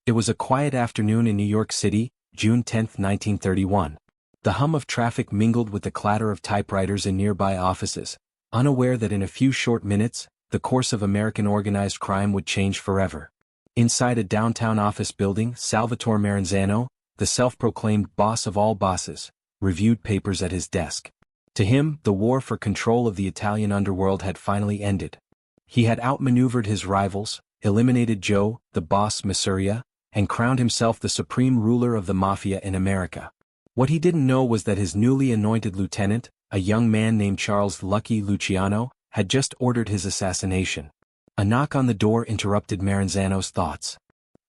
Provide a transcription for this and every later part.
It was a quiet afternoon in New York City, June 10, 1931. The hum of traffic mingled with the clatter of typewriters in nearby offices, unaware that in a few short minutes, the course of American organized crime would change forever. Inside a downtown office building, Salvatore Maranzano, the self-proclaimed boss of all bosses, reviewed papers at his desk. To him, the war for control of the Italian underworld had finally ended. He had outmaneuvered his rivals, eliminated Joe, the boss Masuria, and crowned himself the supreme ruler of the Mafia in America. What he didn't know was that his newly anointed lieutenant, a young man named Charles "Lucky" Luciano, had just ordered his assassination. A knock on the door interrupted Maranzano's thoughts.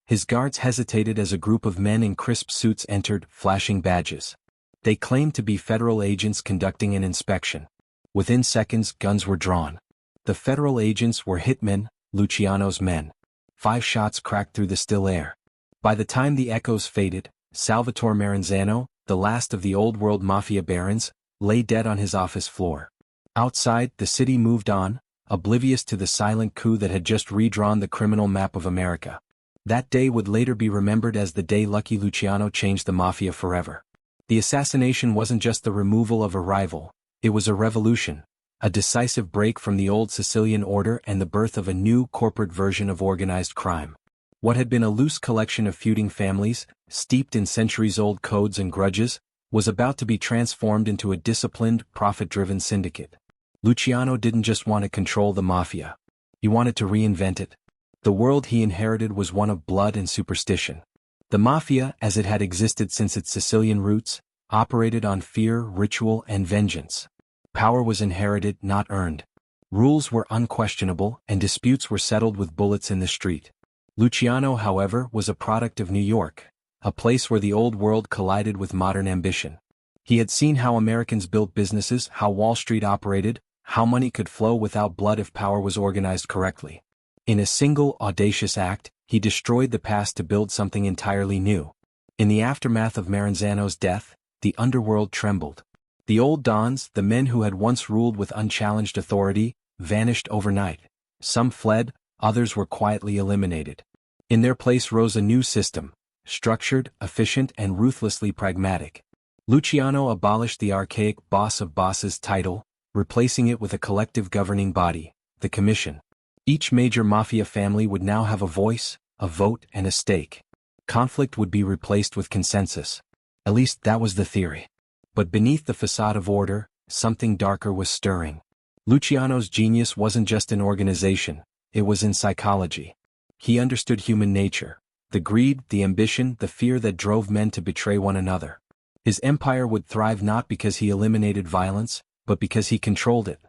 His guards hesitated as a group of men in crisp suits entered, flashing badges. They claimed to be federal agents conducting an inspection. Within seconds, guns were drawn. The federal agents were hitmen, Luciano's men. 5 shots cracked through the still air. By the time the echoes faded, Salvatore Maranzano, the last of the old-world Mafia barons, lay dead on his office floor. Outside, the city moved on, oblivious to the silent coup that had just redrawn the criminal map of America. That day would later be remembered as the day Lucky Luciano changed the Mafia forever. The assassination wasn't just the removal of a rival, it was a revolution, a decisive break from the old Sicilian order and the birth of a new corporate version of organized crime. What had been a loose collection of feuding families, steeped in centuries-old codes and grudges, was about to be transformed into a disciplined, profit-driven syndicate. Luciano didn't just want to control the Mafia. He wanted to reinvent it. The world he inherited was one of blood and superstition. The Mafia, as it had existed since its Sicilian roots, operated on fear, ritual, and vengeance. Power was inherited, not earned. Rules were unquestionable, and disputes were settled with bullets in the street. Luciano, however, was a product of New York, a place where the old world collided with modern ambition. He had seen how Americans built businesses, how Wall Street operated, how money could flow without blood if power was organized correctly. In a single, audacious act, he destroyed the past to build something entirely new. In the aftermath of Maranzano's death, the underworld trembled. The old dons, the men who had once ruled with unchallenged authority, vanished overnight. Some fled, others were quietly eliminated. In their place rose a new system, structured, efficient, and ruthlessly pragmatic. Luciano abolished the archaic boss of bosses title, replacing it with a collective governing body, the Commission. Each major Mafia family would now have a voice, a vote, and a stake. Conflict would be replaced with consensus. At least that was the theory. But beneath the facade of order, something darker was stirring. Luciano's genius wasn't just in organization, it was in psychology. He understood human nature, the greed, the ambition, the fear that drove men to betray one another. His empire would thrive not because he eliminated violence, but because he controlled it.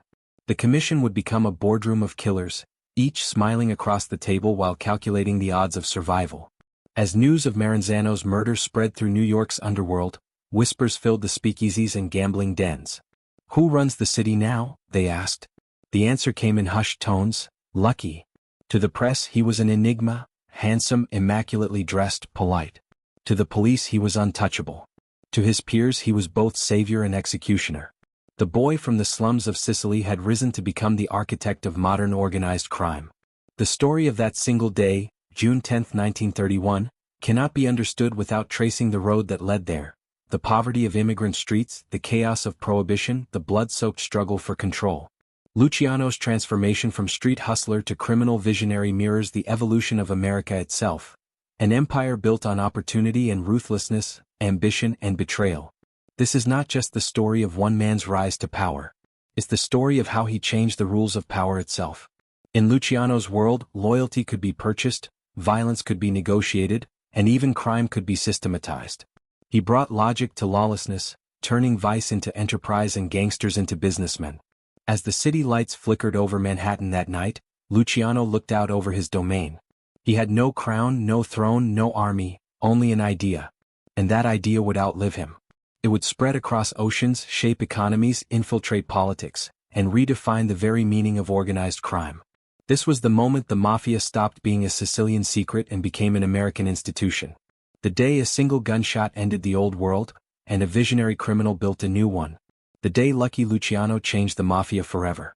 The Commission would become a boardroom of killers, each smiling across the table while calculating the odds of survival. As news of Maranzano's murder spread through New York's underworld, whispers filled the speakeasies and gambling dens. "Who runs the city now?" they asked. The answer came in hushed tones: Lucky. To the press he was an enigma, handsome, immaculately dressed, polite. To the police he was untouchable. To his peers he was both savior and executioner. The boy from the slums of Sicily had risen to become the architect of modern organized crime. The story of that single day, June 10, 1931, cannot be understood without tracing the road that led there. The poverty of immigrant streets, the chaos of prohibition, the blood-soaked struggle for control. Luciano's transformation from street hustler to criminal visionary mirrors the evolution of America itself, an empire built on opportunity and ruthlessness, ambition and betrayal. This is not just the story of one man's rise to power. It's the story of how he changed the rules of power itself. In Luciano's world, loyalty could be purchased, violence could be negotiated, and even crime could be systematized. He brought logic to lawlessness, turning vice into enterprise and gangsters into businessmen. As the city lights flickered over Manhattan that night, Luciano looked out over his domain. He had no crown, no throne, no army, only an idea. And that idea would outlive him. It would spread across oceans, shape economies, infiltrate politics, and redefine the very meaning of organized crime. This was the moment the Mafia stopped being a Sicilian secret and became an American institution. The day a single gunshot ended the old world, and a visionary criminal built a new one. The day Lucky Luciano changed the Mafia forever.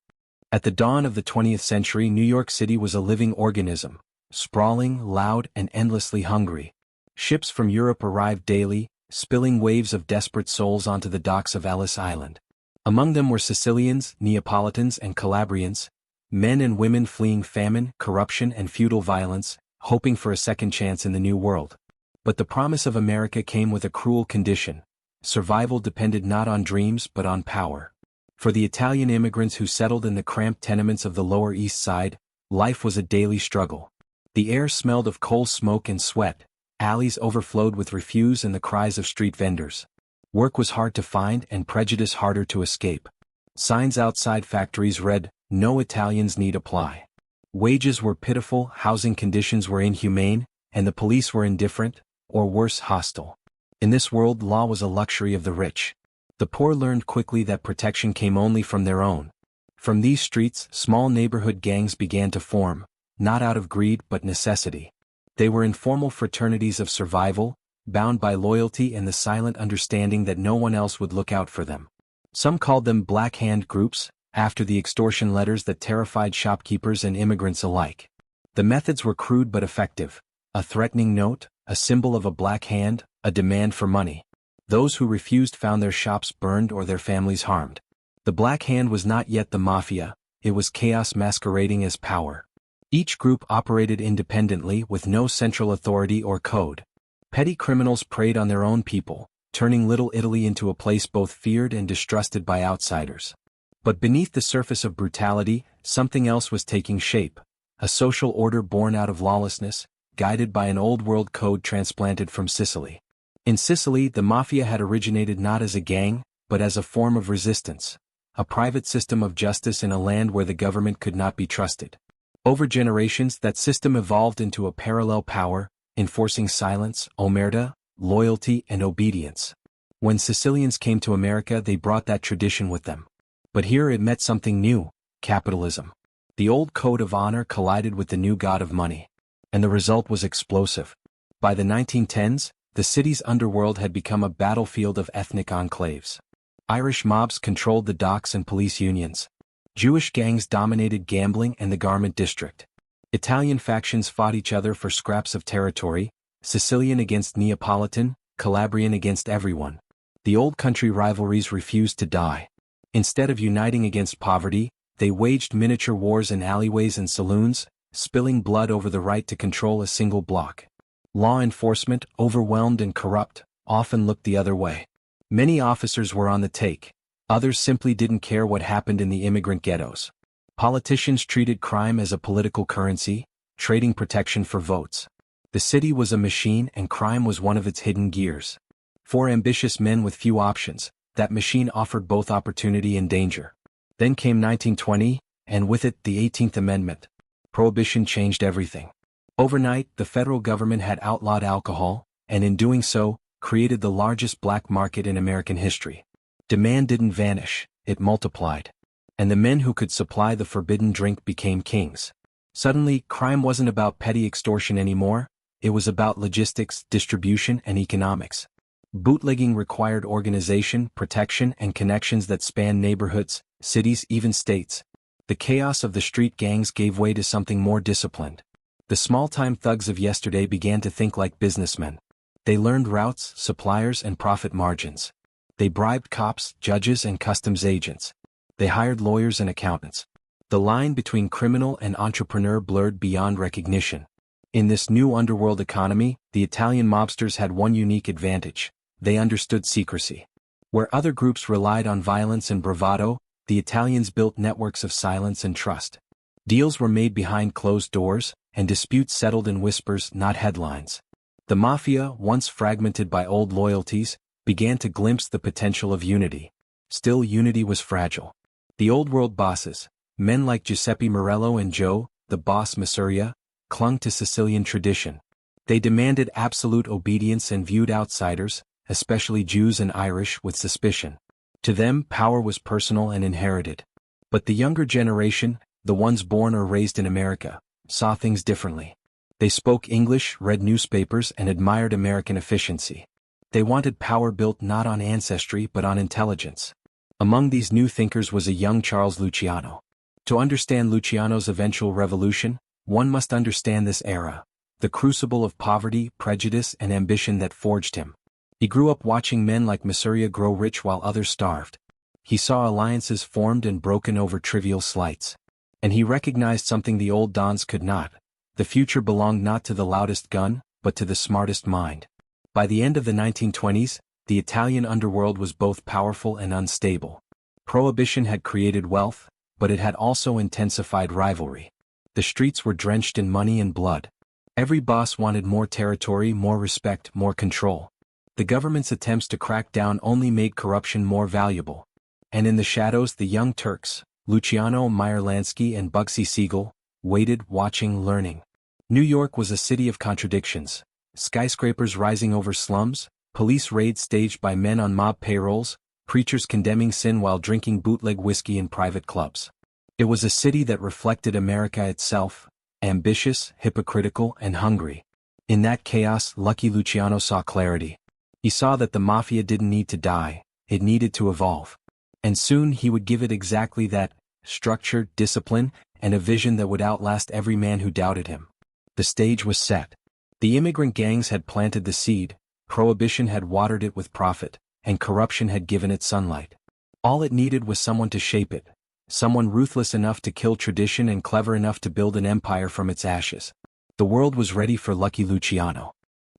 At the dawn of the 20th century, New York City was a living organism, sprawling, loud, and endlessly hungry. Ships from Europe arrived daily, spilling waves of desperate souls onto the docks of Ellis Island. Among them were Sicilians, Neapolitans, and Calabrians, men and women fleeing famine, corruption, and feudal violence, hoping for a second chance in the New World. But the promise of America came with a cruel condition. Survival depended not on dreams but on power. For the Italian immigrants who settled in the cramped tenements of the Lower East Side, life was a daily struggle. The air smelled of coal smoke and sweat, alleys overflowed with refuse and the cries of street vendors. Work was hard to find and prejudice harder to escape. Signs outside factories read, "No Italians need apply." Wages were pitiful, housing conditions were inhumane, and the police were indifferent, or worse, hostile. In this world, law was a luxury of the rich. The poor learned quickly that protection came only from their own. From these streets, small neighborhood gangs began to form, not out of greed but necessity. They were informal fraternities of survival, bound by loyalty and the silent understanding that no one else would look out for them. Some called them Black Hand groups, after the extortion letters that terrified shopkeepers and immigrants alike. The methods were crude but effective: a threatening note, a symbol of a black hand, a demand for money. Those who refused found their shops burned or their families harmed. The Black Hand was not yet the Mafia, it was chaos masquerading as power. Each group operated independently with no central authority or code. Petty criminals preyed on their own people, turning Little Italy into a place both feared and distrusted by outsiders. But beneath the surface of brutality, something else was taking shape: a social order born out of lawlessness, guided by an old-world code transplanted from Sicily. In Sicily, the Mafia had originated not as a gang, but as a form of resistance, a private system of justice in a land where the government could not be trusted. Over generations, that system evolved into a parallel power, enforcing silence, omerta, loyalty, and obedience. When Sicilians came to America, they brought that tradition with them. But here it met something new: capitalism. The old code of honor collided with the new god of money. And the result was explosive. By the 1910s, the city's underworld had become a battlefield of ethnic enclaves. Irish mobs controlled the docks and police unions. Jewish gangs dominated gambling and the garment district. Italian factions fought each other for scraps of territory, Sicilian against Neapolitan, Calabrian against everyone. The old country rivalries refused to die. Instead of uniting against poverty, they waged miniature wars in alleyways and saloons, spilling blood over the right to control a single block. Law enforcement, overwhelmed and corrupt, often looked the other way. Many officers were on the take. Others simply didn't care what happened in the immigrant ghettos. Politicians treated crime as a political currency, trading protection for votes. The city was a machine and crime was one of its hidden gears. For ambitious men with few options, that machine offered both opportunity and danger. Then came 1920, and with it the 18th Amendment. Prohibition changed everything. Overnight, the federal government had outlawed alcohol, and in doing so, created the largest black market in American history. Demand didn't vanish, it multiplied. And the men who could supply the forbidden drink became kings. Suddenly, crime wasn't about petty extortion anymore, it was about logistics, distribution, and economics. Bootlegging required organization, protection, and connections that spanned neighborhoods, cities, even states. The chaos of the street gangs gave way to something more disciplined. The small-time thugs of yesterday began to think like businessmen. They learned routes, suppliers, and profit margins. They bribed cops, judges, and customs agents. They hired lawyers and accountants. The line between criminal and entrepreneur blurred beyond recognition. In this new underworld economy, the Italian mobsters had one unique advantage: they understood secrecy. Where other groups relied on violence and bravado, the Italians built networks of silence and trust. Deals were made behind closed doors, and disputes settled in whispers, not headlines. The Mafia, once fragmented by old loyalties, began to glimpse the potential of unity. Still, unity was fragile. The old-world bosses, men like Giuseppe Morello and Joe, the boss Masuria, clung to Sicilian tradition. They demanded absolute obedience and viewed outsiders, especially Jews and Irish, with suspicion. To them, power was personal and inherited. But the younger generation, the ones born or raised in America, saw things differently. They spoke English, read newspapers, and admired American efficiency. They wanted power built not on ancestry but on intelligence. Among these new thinkers was a young Charles Luciano. To understand Luciano's eventual revolution, One must understand this era, the crucible of poverty, prejudice, and ambition that forged him. He grew up watching men like Mafia grow rich while others starved. He saw alliances formed and broken over trivial slights. And he recognized something the old dons could not. The future belonged not to the loudest gun, but to the smartest mind. By the end of the 1920s, the Italian underworld was both powerful and unstable. Prohibition had created wealth, but it had also intensified rivalry. The streets were drenched in money and blood. Every boss wanted more territory, more respect, more control. The government's attempts to crack down only made corruption more valuable. And in the shadows, the young Turks, Luciano, Lansky, and Bugsy Siegel, waited, watching, learning. New York was a city of contradictions. Skyscrapers rising over slums, police raids staged by men on mob payrolls, preachers condemning sin while drinking bootleg whiskey in private clubs. It was a city that reflected America itself, ambitious, hypocritical, and hungry. In that chaos, Lucky Luciano saw clarity. He saw that the Mafia didn't need to die, it needed to evolve. And soon he would give it exactly that: structure, discipline, and a vision that would outlast every man who doubted him. The stage was set. The immigrant gangs had planted the seed, prohibition had watered it with profit, and corruption had given it sunlight. All it needed was someone to shape it, someone ruthless enough to kill tradition and clever enough to build an empire from its ashes. The world was ready for Lucky Luciano.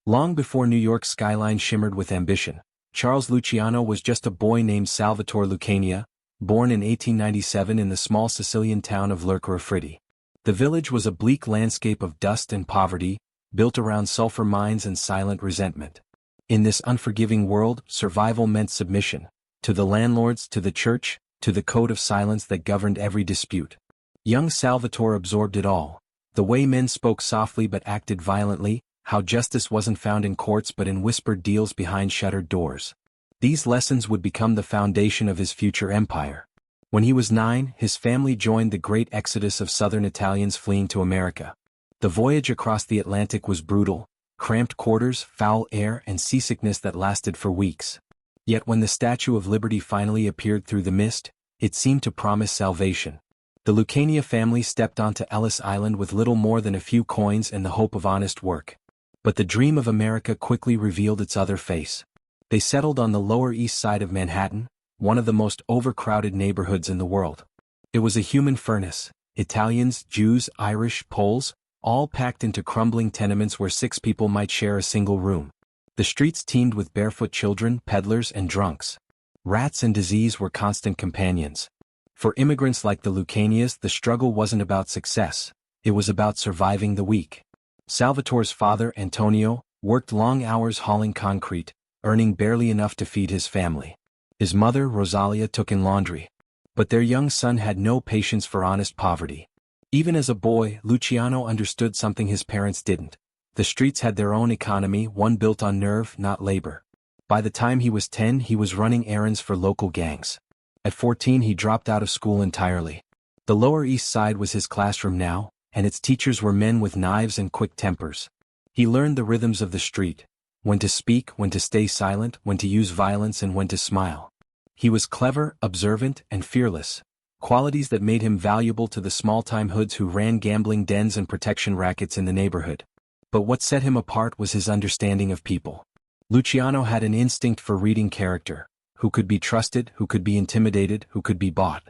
Long before New York's skyline shimmered with ambition, Charles Luciano was just a boy named Salvatore Lucania, born in 1897 in the small Sicilian town of Lercara Fritti. The village was a bleak landscape of dust and poverty, built around sulfur mines and silent resentment. In this unforgiving world, survival meant submission, to the landlords, to the church, to the code of silence that governed every dispute. Young Salvatore absorbed it all: the way men spoke softly but acted violently, how justice wasn't found in courts but in whispered deals behind shuttered doors. These lessons would become the foundation of his future empire. When he was 9, his family joined the great exodus of southern Italians fleeing to America. The voyage across the Atlantic was brutal: cramped quarters, foul air, and seasickness that lasted for weeks. Yet when the Statue of Liberty finally appeared through the mist, it seemed to promise salvation. The Lucania family stepped onto Ellis Island with little more than a few coins and the hope of honest work. But the dream of America quickly revealed its other face. They settled on the Lower East Side of Manhattan, one of the most overcrowded neighborhoods in the world. It was a human furnace: Italians, Jews, Irish, Poles, all packed into crumbling tenements where 6 people might share a single room. The streets teemed with barefoot children, peddlers, and drunks. Rats and disease were constant companions. For immigrants like the Lucanias, the struggle wasn't about success, it was about surviving the week. Salvatore's father, Antonio, worked long hours hauling concrete, earning barely enough to feed his family. His mother, Rosalia, took in laundry. But their young son had no patience for honest poverty. Even as a boy, Luciano understood something his parents didn't. The streets had their own economy, one built on nerve, not labor. By the time he was 10, he was running errands for local gangs. At 14, he dropped out of school entirely. The Lower East Side was his classroom now, and its teachers were men with knives and quick tempers. He learned the rhythms of the street: when to speak, when to stay silent, when to use violence, and when to smile. He was clever, observant, and fearless, qualities that made him valuable to the small-time hoods who ran gambling dens and protection rackets in the neighborhood. But what set him apart was his understanding of people. Luciano had an instinct for reading character: who could be trusted, who could be intimidated, who could be bought.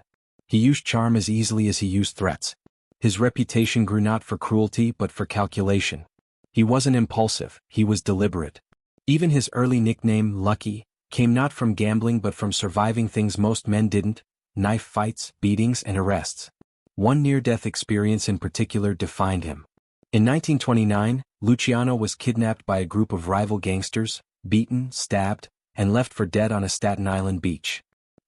He used charm as easily as he used threats. His reputation grew not for cruelty but for calculation. He wasn't impulsive, he was deliberate. Even his early nickname, Lucky, came not from gambling but from surviving things most men didn't: knife fights, beatings, and arrests. One near-death experience in particular defined him. In 1929, Luciano was kidnapped by a group of rival gangsters, beaten, stabbed, and left for dead on a Staten Island beach.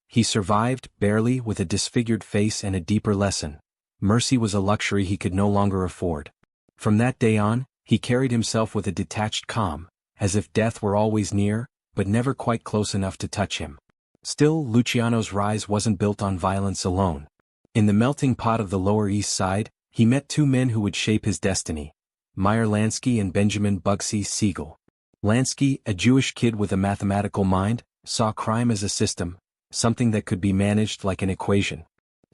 He survived, barely, with a disfigured face and a deeper lesson: mercy was a luxury he could no longer afford. From that day on, he carried himself with a detached calm, as if death were always near, but never quite close enough to touch him. Still, Luciano's rise wasn't built on violence alone. In the melting pot of the Lower East Side, he met 2 men who would shape his destiny: Lansky and Benjamin Bugsy Siegel. Lansky, a Jewish kid with a mathematical mind, saw crime as a system, something that could be managed like an equation.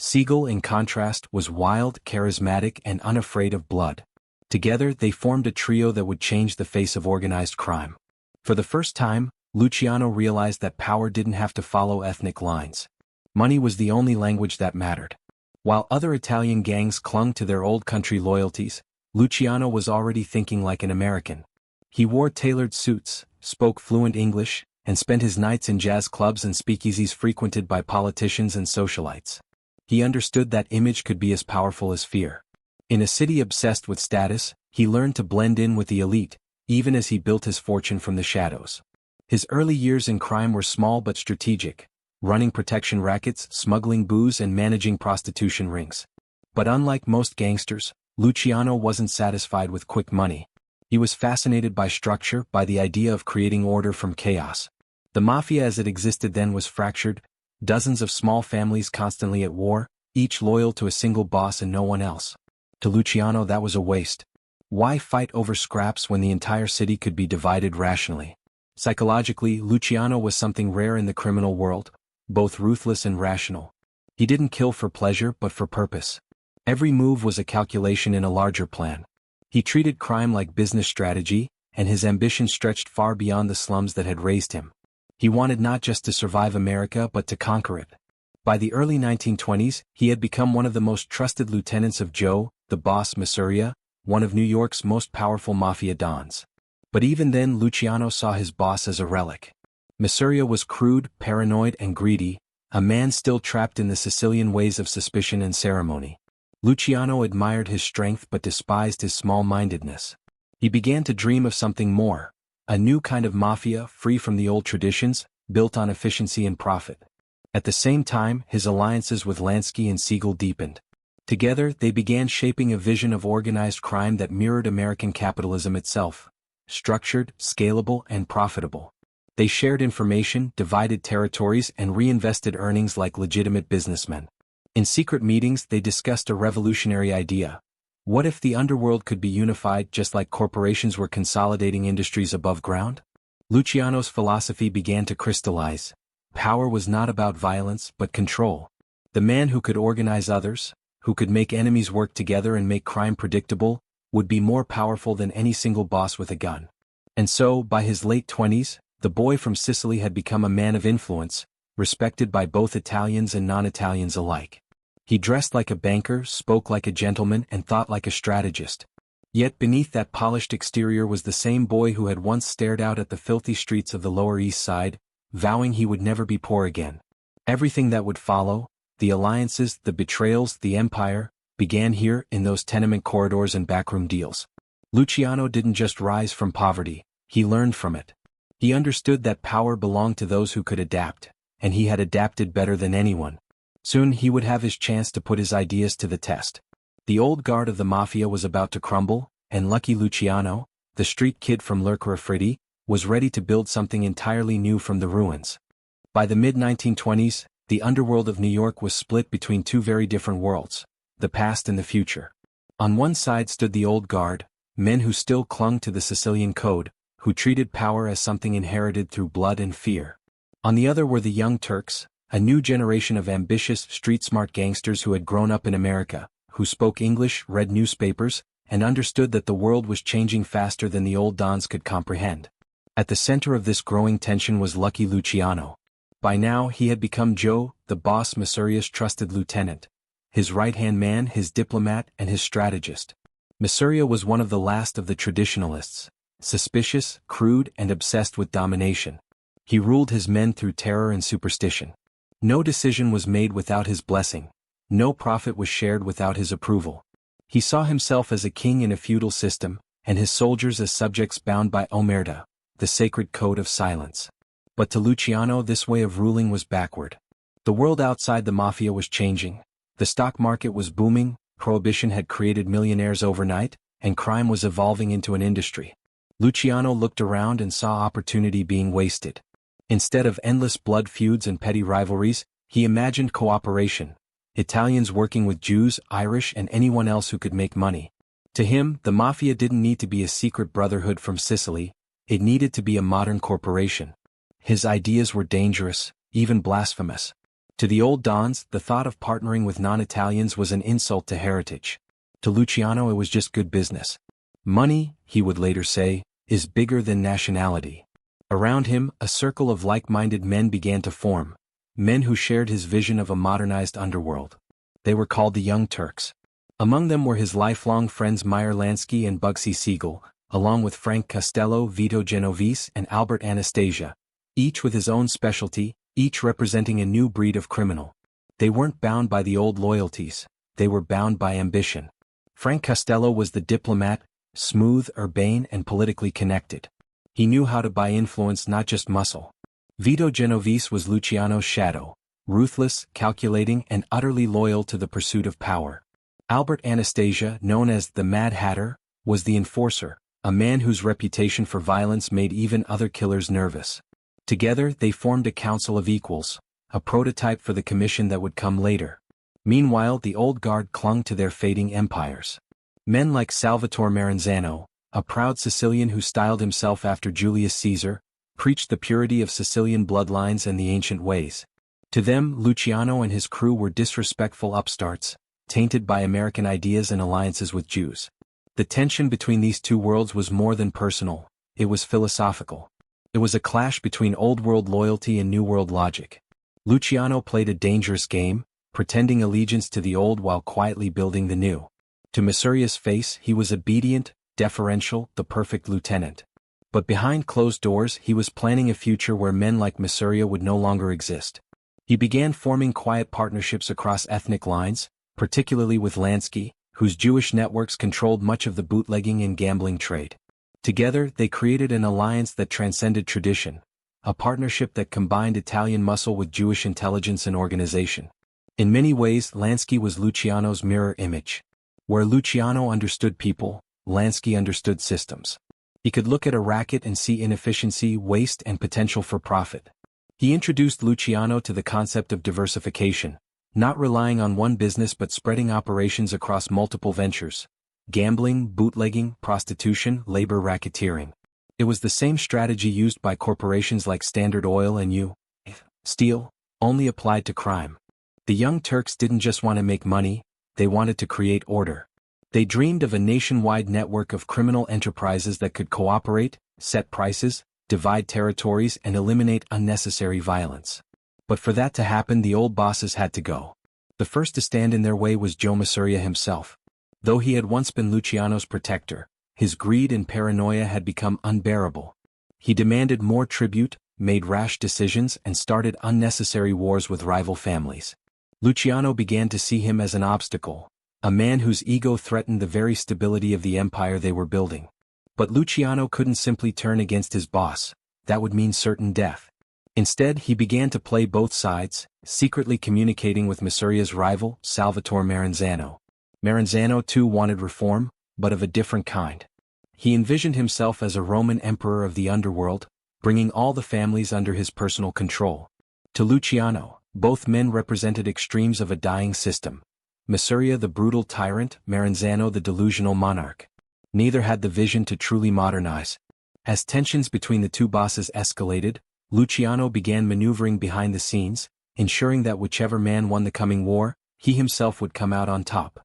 Siegel, in contrast, was wild, charismatic, and unafraid of blood. Together, they formed a trio that would change the face of organized crime. For the first time, Luciano realized that power didn't have to follow ethnic lines. Money was the only language that mattered. While other Italian gangs clung to their old country loyalties, Luciano was already thinking like an American. He wore tailored suits, spoke fluent English, and spent his nights in jazz clubs and speakeasies frequented by politicians and socialites. He understood that image could be as powerful as fear. In a city obsessed with status, he learned to blend in with the elite, even as he built his fortune from the shadows. His early years in crime were small but strategic, running protection rackets, smuggling booze, and managing prostitution rings. But unlike most gangsters, Luciano wasn't satisfied with quick money. He was fascinated by structure, by the idea of creating order from chaos. The Mafia as it existed then was fractured, dozens of small families constantly at war, each loyal to a single boss and no one else. To Luciano, that was a waste. Why fight over scraps when the entire city could be divided rationally? Psychologically, Luciano was something rare in the criminal world, both ruthless and rational. He didn't kill for pleasure but for purpose. Every move was a calculation in a larger plan. He treated crime like business strategy, and his ambition stretched far beyond the slums that had raised him. He wanted not just to survive America but to conquer it. By the early 1920s, he had become one of the most trusted lieutenants of Joe, the boss Mafia, one of New York's most powerful mafia dons. But even then, Luciano saw his boss as a relic. Mafia was crude, paranoid, and greedy, a man still trapped in the Sicilian ways of suspicion and ceremony. Luciano admired his strength but despised his small-mindedness. He began to dream of something more, a new kind of mafia free from the old traditions, built on efficiency and profit. At the same time, his alliances with Lansky and Siegel deepened. Together, they began shaping a vision of organized crime that mirrored American capitalism itself, structured, scalable, and profitable. They shared information, divided territories, and reinvested earnings like legitimate businessmen. In secret meetings, they discussed a revolutionary idea. What if the underworld could be unified just like corporations were consolidating industries above ground? Luciano's philosophy began to crystallize. Power was not about violence but control. The man who could organize others, who could make enemies work together and make crime predictable, would be more powerful than any single boss with a gun. And so, by his late 20s, the boy from Sicily had become a man of influence, respected by both Italians and non-Italians alike. He dressed like a banker, spoke like a gentleman, and thought like a strategist. Yet beneath that polished exterior was the same boy who had once stared out at the filthy streets of the Lower East Side, vowing he would never be poor again. Everything that would follow, the alliances, the betrayals, the empire, began here in those tenement corridors and backroom deals. Luciano didn't just rise from poverty, he learned from it. He understood that power belonged to those who could adapt, and he had adapted better than anyone. Soon he would have his chance to put his ideas to the test. The old guard of the Mafia was about to crumble, and lucky Luciano, the street kid from Lercara Fritti, was ready to build something entirely new from the ruins. By the mid-1920s, the underworld of New York was split between two very different worlds, the past and the future. On one side stood the old guard, men who still clung to the Sicilian code, who treated power as something inherited through blood and fear. On the other were the Young Turks, a new generation of ambitious, street-smart gangsters who had grown up in America, who spoke English, read newspapers, and understood that the world was changing faster than the old dons could comprehend. At the center of this growing tension was Lucky Luciano. By now he had become Joe, the boss Mafia's trusted lieutenant, his right-hand man, his diplomat, and his strategist. Mafia was one of the last of the traditionalists, suspicious, crude, and obsessed with domination. He ruled his men through terror and superstition. No decision was made without his blessing. No profit was shared without his approval. He saw himself as a king in a feudal system, and his soldiers as subjects bound by omerta, the sacred code of silence. But to Luciano, this way of ruling was backward. The world outside the Mafia was changing. The stock market was booming, prohibition had created millionaires overnight, and crime was evolving into an industry. Luciano looked around and saw opportunity being wasted. Instead of endless blood feuds and petty rivalries, he imagined cooperation. Italians working with Jews, Irish, and anyone else who could make money. To him, the Mafia didn't need to be a secret brotherhood from Sicily, it needed to be a modern corporation. His ideas were dangerous, even blasphemous. To the old dons, the thought of partnering with non-Italians was an insult to heritage. To Luciano it was just good business. Money, he would later say, is bigger than nationality. Around him, a circle of like-minded men began to form, men who shared his vision of a modernized underworld. They were called the Young Turks. Among them were his lifelong friends Meyer Lansky and Bugsy Siegel, along with Frank Costello, Vito Genovese, and Albert Anastasia, each with his own specialty, each representing a new breed of criminal. They weren't bound by the old loyalties, they were bound by ambition. Frank Costello was the diplomat, smooth, urbane, and politically connected. He knew how to buy influence, not just muscle. Vito Genovese was Luciano's shadow, ruthless, calculating, and utterly loyal to the pursuit of power. Albert Anastasia, known as the Mad Hatter, was the enforcer, a man whose reputation for violence made even other killers nervous. Together they formed a council of equals, a prototype for the commission that would come later. Meanwhile the old guard clung to their fading empires. Men like Salvatore Maranzano, a proud Sicilian who styled himself after Julius Caesar, preached the purity of Sicilian bloodlines and the ancient ways. To them, Luciano and his crew were disrespectful upstarts, tainted by American ideas and alliances with Jews. The tension between these two worlds was more than personal, it was philosophical. It was a clash between old-world loyalty and new-world logic. Luciano played a dangerous game, pretending allegiance to the old while quietly building the new. To Masuria's face he was obedient, deferential, the perfect lieutenant. But behind closed doors he was planning a future where men like Masuria would no longer exist. He began forming quiet partnerships across ethnic lines, particularly with Lansky, whose Jewish networks controlled much of the bootlegging and gambling trade. Together they created an alliance that transcended tradition, a partnership that combined Italian muscle with Jewish intelligence and organization. In many ways Lansky was Luciano's mirror image. Where Luciano understood people, Lansky understood systems. He could look at a racket and see inefficiency, waste, and potential for profit. He introduced Luciano to the concept of diversification, not relying on one business but spreading operations across multiple ventures: gambling, bootlegging, prostitution, labor racketeering. It was the same strategy used by corporations like Standard Oil and U.S. Steel, only applied to crime. The Young Turks didn't just want to make money, they wanted to create order. They dreamed of a nationwide network of criminal enterprises that could cooperate, set prices, divide territories, and eliminate unnecessary violence. But for that to happen, the old bosses had to go. The first to stand in their way was Joe Masuria himself. Though he had once been Luciano's protector, his greed and paranoia had become unbearable. He demanded more tribute, made rash decisions, and started unnecessary wars with rival families. Luciano began to see him as an obstacle, a man whose ego threatened the very stability of the empire they were building. But Luciano couldn't simply turn against his boss, that would mean certain death. Instead he began to play both sides, secretly communicating with Masuria's rival, Salvatore Maranzano. Maranzano too wanted reform, but of a different kind. He envisioned himself as a Roman emperor of the underworld, bringing all the families under his personal control. To Luciano, both men represented extremes of a dying system. Masuria the brutal tyrant, Maranzano the delusional monarch. Neither had the vision to truly modernize. As tensions between the two bosses escalated, Luciano began maneuvering behind the scenes, ensuring that whichever man won the coming war, he himself would come out on top.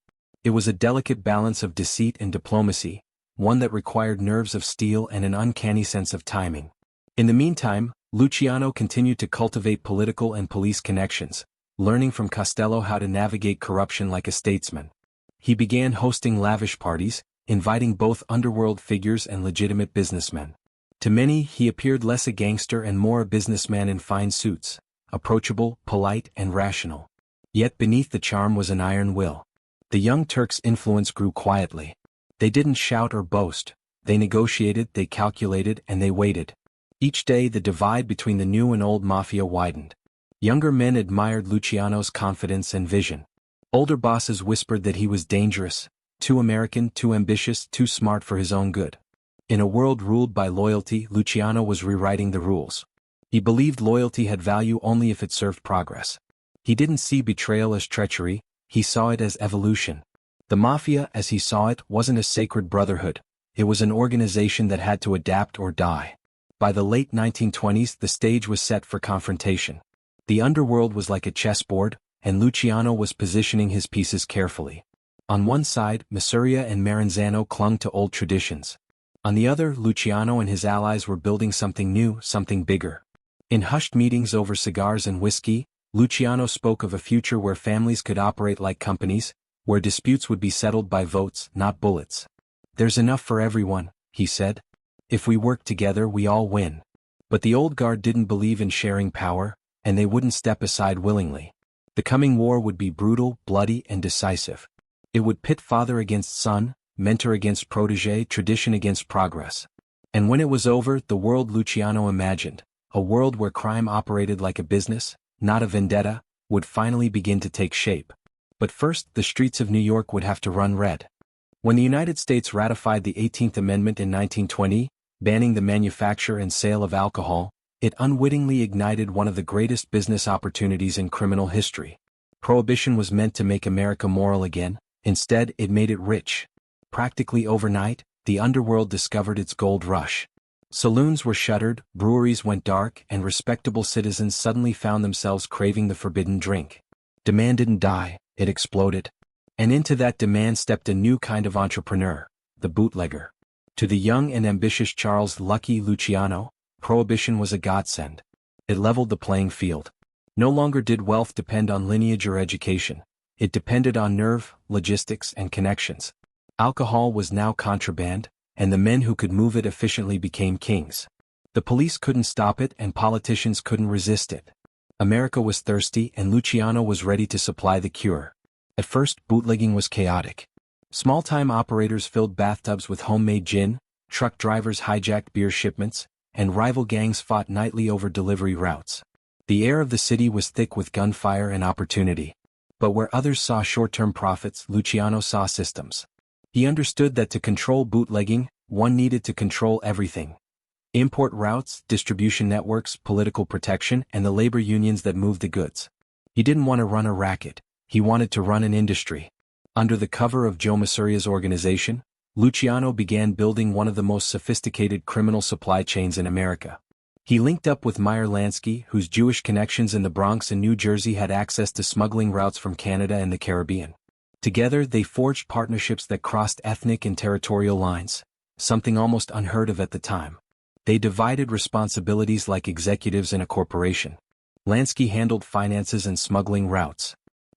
It was a delicate balance of deceit and diplomacy, one that required nerves of steel and an uncanny sense of timing. In the meantime, Luciano continued to cultivate political and police connections, learning from Costello how to navigate corruption like a statesman. He began hosting lavish parties, inviting both underworld figures and legitimate businessmen. To many he appeared less a gangster and more a businessman in fine suits, approachable, polite, and rational. Yet beneath the charm was an iron will. The Young Turks' influence grew quietly. They didn't shout or boast, they negotiated, they calculated, and they waited. Each day the divide between the new and old mafia widened. Younger men admired Luciano's confidence and vision. Older bosses whispered that he was dangerous, too American, too ambitious, too smart for his own good. In a world ruled by loyalty, Luciano was rewriting the rules. He believed loyalty had value only if it served progress. He didn't see betrayal as treachery, he saw it as evolution. The Mafia, as he saw it, wasn't a sacred brotherhood, it was an organization that had to adapt or die. By the late 1920s the stage was set for confrontation. The underworld was like a chessboard, and Luciano was positioning his pieces carefully. On one side, Masuria and Maranzano clung to old traditions. On the other, Luciano and his allies were building something new, something bigger. In hushed meetings over cigars and whiskey, Luciano spoke of a future where families could operate like companies, where disputes would be settled by votes, not bullets. "There's enough for everyone," he said. "If we work together, we all win." But the old guard didn't believe in sharing power, and they wouldn't step aside willingly. The coming war would be brutal, bloody, and decisive. It would pit father against son, mentor against protege, tradition against progress. And when it was over, the world Luciano imagined, a world where crime operated like a business, not a vendetta, would finally begin to take shape. But first, the streets of New York would have to run red. When the United States ratified the 18th Amendment in 1920, banning the manufacture and sale of alcohol, it unwittingly ignited one of the greatest business opportunities in criminal history. Prohibition was meant to make America moral again, instead it made it rich. Practically overnight, the underworld discovered its gold rush. Saloons were shuttered, breweries went dark, and respectable citizens suddenly found themselves craving the forbidden drink. Demand didn't die, it exploded. And into that demand stepped a new kind of entrepreneur, the bootlegger. To the young and ambitious Charles "Lucky" Luciano, prohibition was a godsend. It leveled the playing field. No longer did wealth depend on lineage or education. It depended on nerve, logistics, and connections. Alcohol was now contraband, and the men who could move it efficiently became kings. The police couldn't stop it and politicians couldn't resist it. America was thirsty and Luciano was ready to supply the cure. At first, bootlegging was chaotic. Small-time operators filled bathtubs with homemade gin, truck drivers hijacked beer shipments, and rival gangs fought nightly over delivery routes. The air of the city was thick with gunfire and opportunity. But where others saw short-term profits, Luciano saw systems. He understood that to control bootlegging, one needed to control everything. Import routes, distribution networks, political protection, and the labor unions that moved the goods. He didn't want to run a racket. He wanted to run an industry. Under the cover of Joe Masuria's organization, Luciano began building one of the most sophisticated criminal supply chains in America. He linked up with Meyer Lansky, whose Jewish connections in the Bronx and New Jersey had access to smuggling routes from Canada and the Caribbean. Together they forged partnerships that crossed ethnic and territorial lines, something almost unheard of at the time. They divided responsibilities like executives in a corporation. Lansky handled finances and smuggling routes.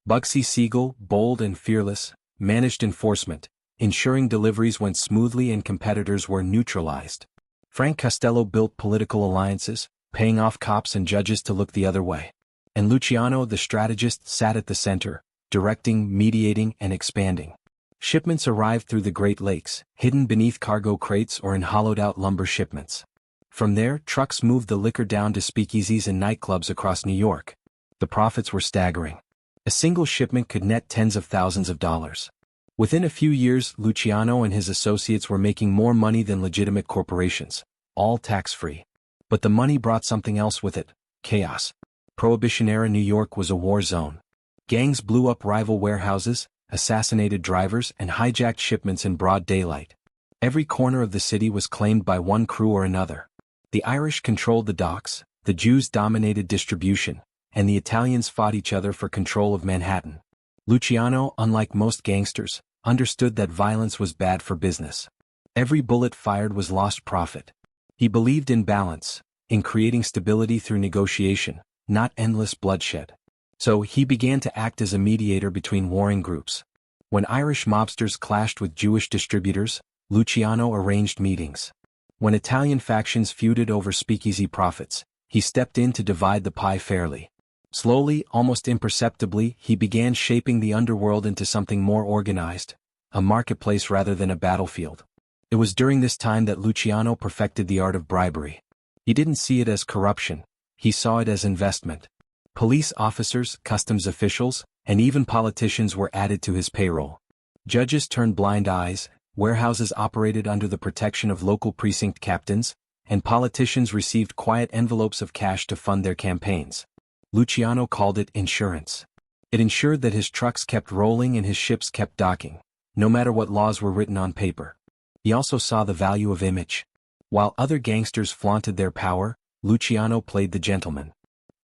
Bugsy Siegel, bold and fearless, managed enforcement, ensuring deliveries went smoothly and competitors were neutralized. Frank Costello built political alliances, paying off cops and judges to look the other way. And Luciano, the strategist, sat at the center, directing, mediating, and expanding. Shipments arrived through the Great Lakes, hidden beneath cargo crates or in hollowed-out lumber shipments. From there, trucks moved the liquor down to speakeasies and nightclubs across New York. The profits were staggering. A single shipment could net tens of thousands of dollars. Within a few years, Luciano and his associates were making more money than legitimate corporations, all tax-free. But the money brought something else with it: chaos. Prohibition-era New York was a war zone. Gangs blew up rival warehouses, assassinated drivers, and hijacked shipments in broad daylight. Every corner of the city was claimed by one crew or another. The Irish controlled the docks, the Jews dominated distribution, and the Italians fought each other for control of Manhattan. Luciano, unlike most gangsters, understood that violence was bad for business. Every bullet fired was lost profit. He believed in balance, in creating stability through negotiation, not endless bloodshed. So he began to act as a mediator between warring groups. When Irish mobsters clashed with Jewish distributors, Luciano arranged meetings. When Italian factions feuded over speakeasy profits, he stepped in to divide the pie fairly. Slowly, almost imperceptibly, he began shaping the underworld into something more organized, a marketplace rather than a battlefield. It was during this time that Luciano perfected the art of bribery. He didn't see it as corruption, he saw it as investment. Police officers, customs officials, and even politicians were added to his payroll. Judges turned blind eyes, warehouses operated under the protection of local precinct captains, and politicians received quiet envelopes of cash to fund their campaigns. Luciano called it insurance. It ensured that his trucks kept rolling and his ships kept docking, no matter what laws were written on paper. He also saw the value of image. While other gangsters flaunted their power, Luciano played the gentleman.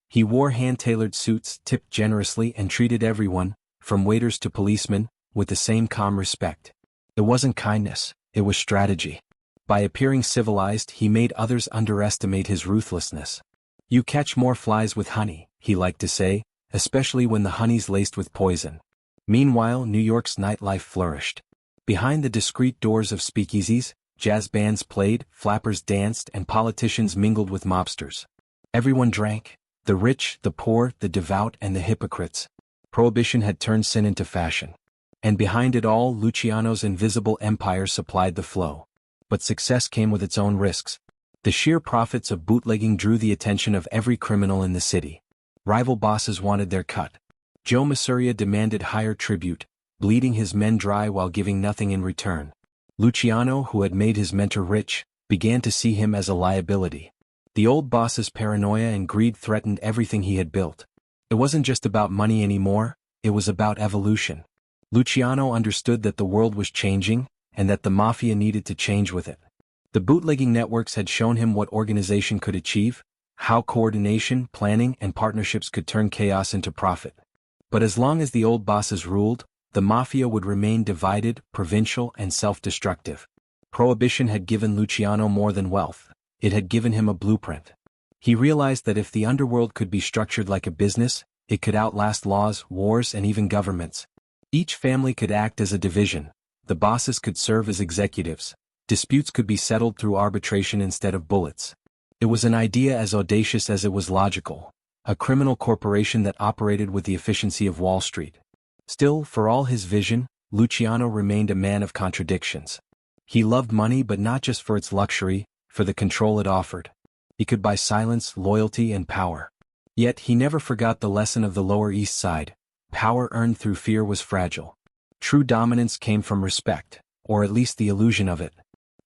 He wore hand-tailored suits, tipped generously, and treated everyone, from waiters to policemen, with the same calm respect. It wasn't kindness, it was strategy. By appearing civilized, he made others underestimate his ruthlessness. "You catch more flies with honey," he liked to say, especially when the honey's laced with poison. Meanwhile, New York's nightlife flourished. Behind the discreet doors of speakeasies, jazz bands played, flappers danced, and politicians mingled with mobsters. Everyone drank, the rich, the poor, the devout, and the hypocrites. Prohibition had turned sin into fashion. And behind it all, Luciano's invisible empire supplied the flow. But success came with its own risks. The sheer profits of bootlegging drew the attention of every criminal in the city. Rival bosses wanted their cut. Joe Masuria demanded higher tribute, bleeding his men dry while giving nothing in return. Luciano, who had made his mentor rich, began to see him as a liability. The old boss's paranoia and greed threatened everything he had built. It wasn't just about money anymore, it was about evolution. Luciano understood that the world was changing, and that the Mafia needed to change with it. The bootlegging networks had shown him what organization could achieve, how coordination, planning, and partnerships could turn chaos into profit. But as long as the old bosses ruled, the Mafia would remain divided, provincial, and self-destructive. Prohibition had given Luciano more than wealth, it had given him a blueprint. He realized that if the underworld could be structured like a business, it could outlast laws, wars, and even governments. Each family could act as a division, the bosses could serve as executives, disputes could be settled through arbitration instead of bullets. It was an idea as audacious as it was logical, a criminal corporation that operated with the efficiency of Wall Street. Still, for all his vision, Luciano remained a man of contradictions. He loved money, but not just for its luxury, for the control it offered. He could buy silence, loyalty, and power. Yet he never forgot the lesson of the Lower East Side. Power earned through fear was fragile. True dominance came from respect, or at least the illusion of it.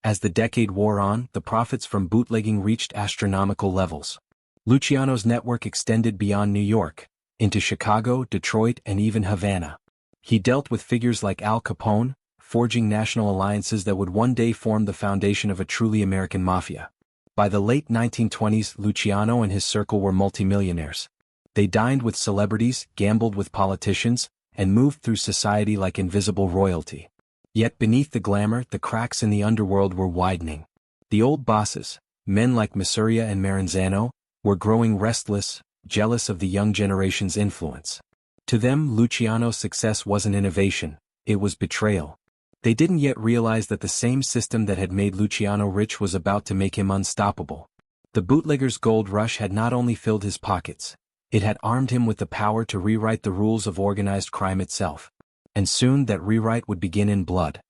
As the decade wore on, the profits from bootlegging reached astronomical levels. Luciano's network extended beyond New York, into Chicago, Detroit, and even Havana. He dealt with figures like Al Capone, forging national alliances that would one day form the foundation of a truly American mafia. By the late 1920s, Luciano and his circle were multimillionaires. They dined with celebrities, gambled with politicians, and moved through society like invisible royalty. Yet beneath the glamour, the cracks in the underworld were widening. The old bosses, men like Masuria and Maranzano, were growing restless, jealous of the young generation's influence. To them, Luciano's success wasn't innovation, it was betrayal. They didn't yet realize that the same system that had made Luciano rich was about to make him unstoppable. The bootlegger's gold rush had not only filled his pockets, it had armed him with the power to rewrite the rules of organized crime itself. And soon that rewrite would begin in blood.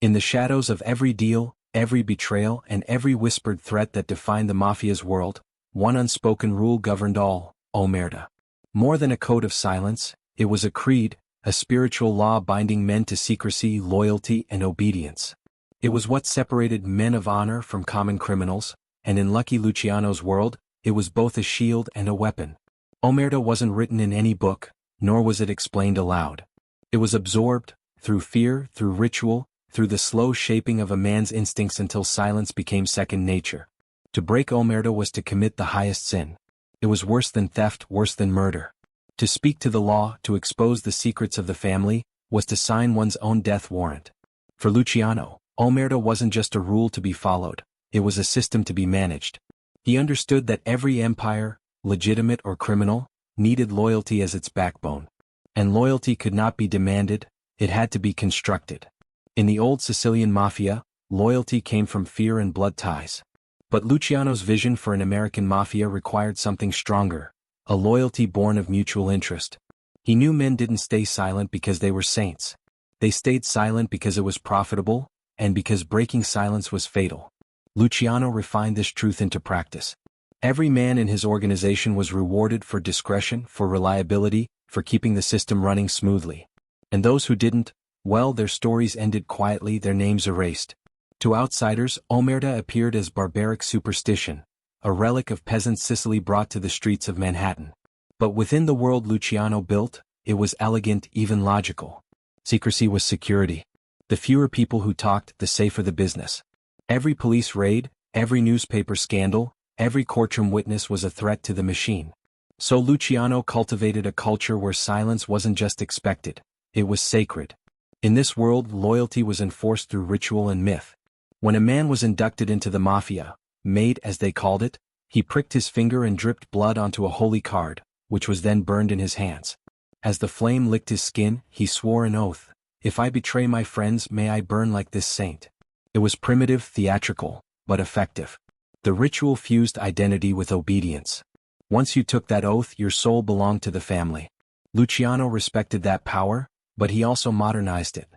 In the shadows of every deal, every betrayal, and every whispered threat that defined the Mafia's world, one unspoken rule governed all: omerta. More than a code of silence, it was a creed, a spiritual law binding men to secrecy, loyalty, and obedience. It was what separated men of honor from common criminals, and in Lucky Luciano's world, it was both a shield and a weapon. Omerta wasn't written in any book, nor was it explained aloud. It was absorbed, through fear, through ritual, through the slow shaping of a man's instincts until silence became second nature. To break omerta was to commit the highest sin. It was worse than theft, worse than murder. To speak to the law, to expose the secrets of the family, was to sign one's own death warrant. For Luciano, omerta wasn't just a rule to be followed, it was a system to be managed. He understood that every empire, legitimate or criminal, needed loyalty as its backbone. And loyalty could not be demanded, it had to be constructed. In the old Sicilian mafia, loyalty came from fear and blood ties. But Luciano's vision for an American mafia required something stronger, a loyalty born of mutual interest. He knew men didn't stay silent because they were saints. They stayed silent because it was profitable, and because breaking silence was fatal. Luciano refined this truth into practice. Every man in his organization was rewarded for discretion, for reliability, for keeping the system running smoothly. And those who didn't, well, their stories ended quietly, their names erased. To outsiders, omerta appeared as barbaric superstition, a relic of peasant Sicily brought to the streets of Manhattan. But within the world Luciano built, it was elegant, even logical. Secrecy was security. The fewer people who talked, the safer the business. Every police raid, every newspaper scandal, every courtroom witness was a threat to the machine. So Luciano cultivated a culture where silence wasn't just expected, it was sacred. In this world, loyalty was enforced through ritual and myth. When a man was inducted into the Mafia, made as they called it, he pricked his finger and dripped blood onto a holy card, which was then burned in his hands. As the flame licked his skin, he swore an oath, "If I betray my friends, may I burn like this saint." It was primitive, theatrical, but effective. The ritual fused identity with obedience. Once you took that oath, your soul belonged to the family. Luciano respected that power, but he also modernized it.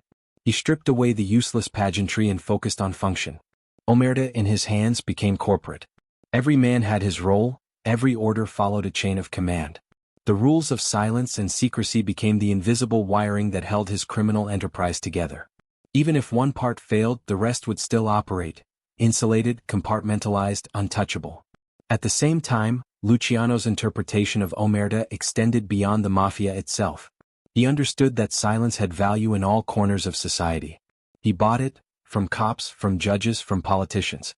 He stripped away the useless pageantry and focused on function. Omerta in his hands became corporate. Every man had his role, every order followed a chain of command. The rules of silence and secrecy became the invisible wiring that held his criminal enterprise together. Even if one part failed, the rest would still operate, insulated, compartmentalized, untouchable. At the same time, Luciano's interpretation of Omerta extended beyond the Mafia itself. He understood that silence had value in all corners of society. He bought it, from cops, from judges, from politicians.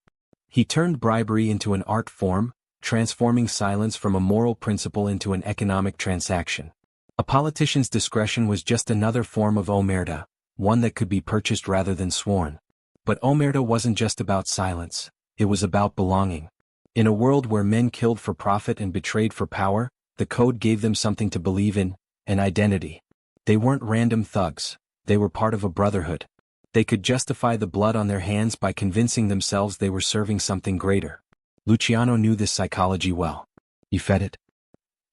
He turned bribery into an art form, transforming silence from a moral principle into an economic transaction. A politician's discretion was just another form of Omerta, one that could be purchased rather than sworn. But Omerta wasn't just about silence, it was about belonging. In a world where men killed for profit and betrayed for power, the code gave them something to believe in, an identity. They weren't random thugs, they were part of a brotherhood. They could justify the blood on their hands by convincing themselves they were serving something greater. Luciano knew this psychology well. He fed it.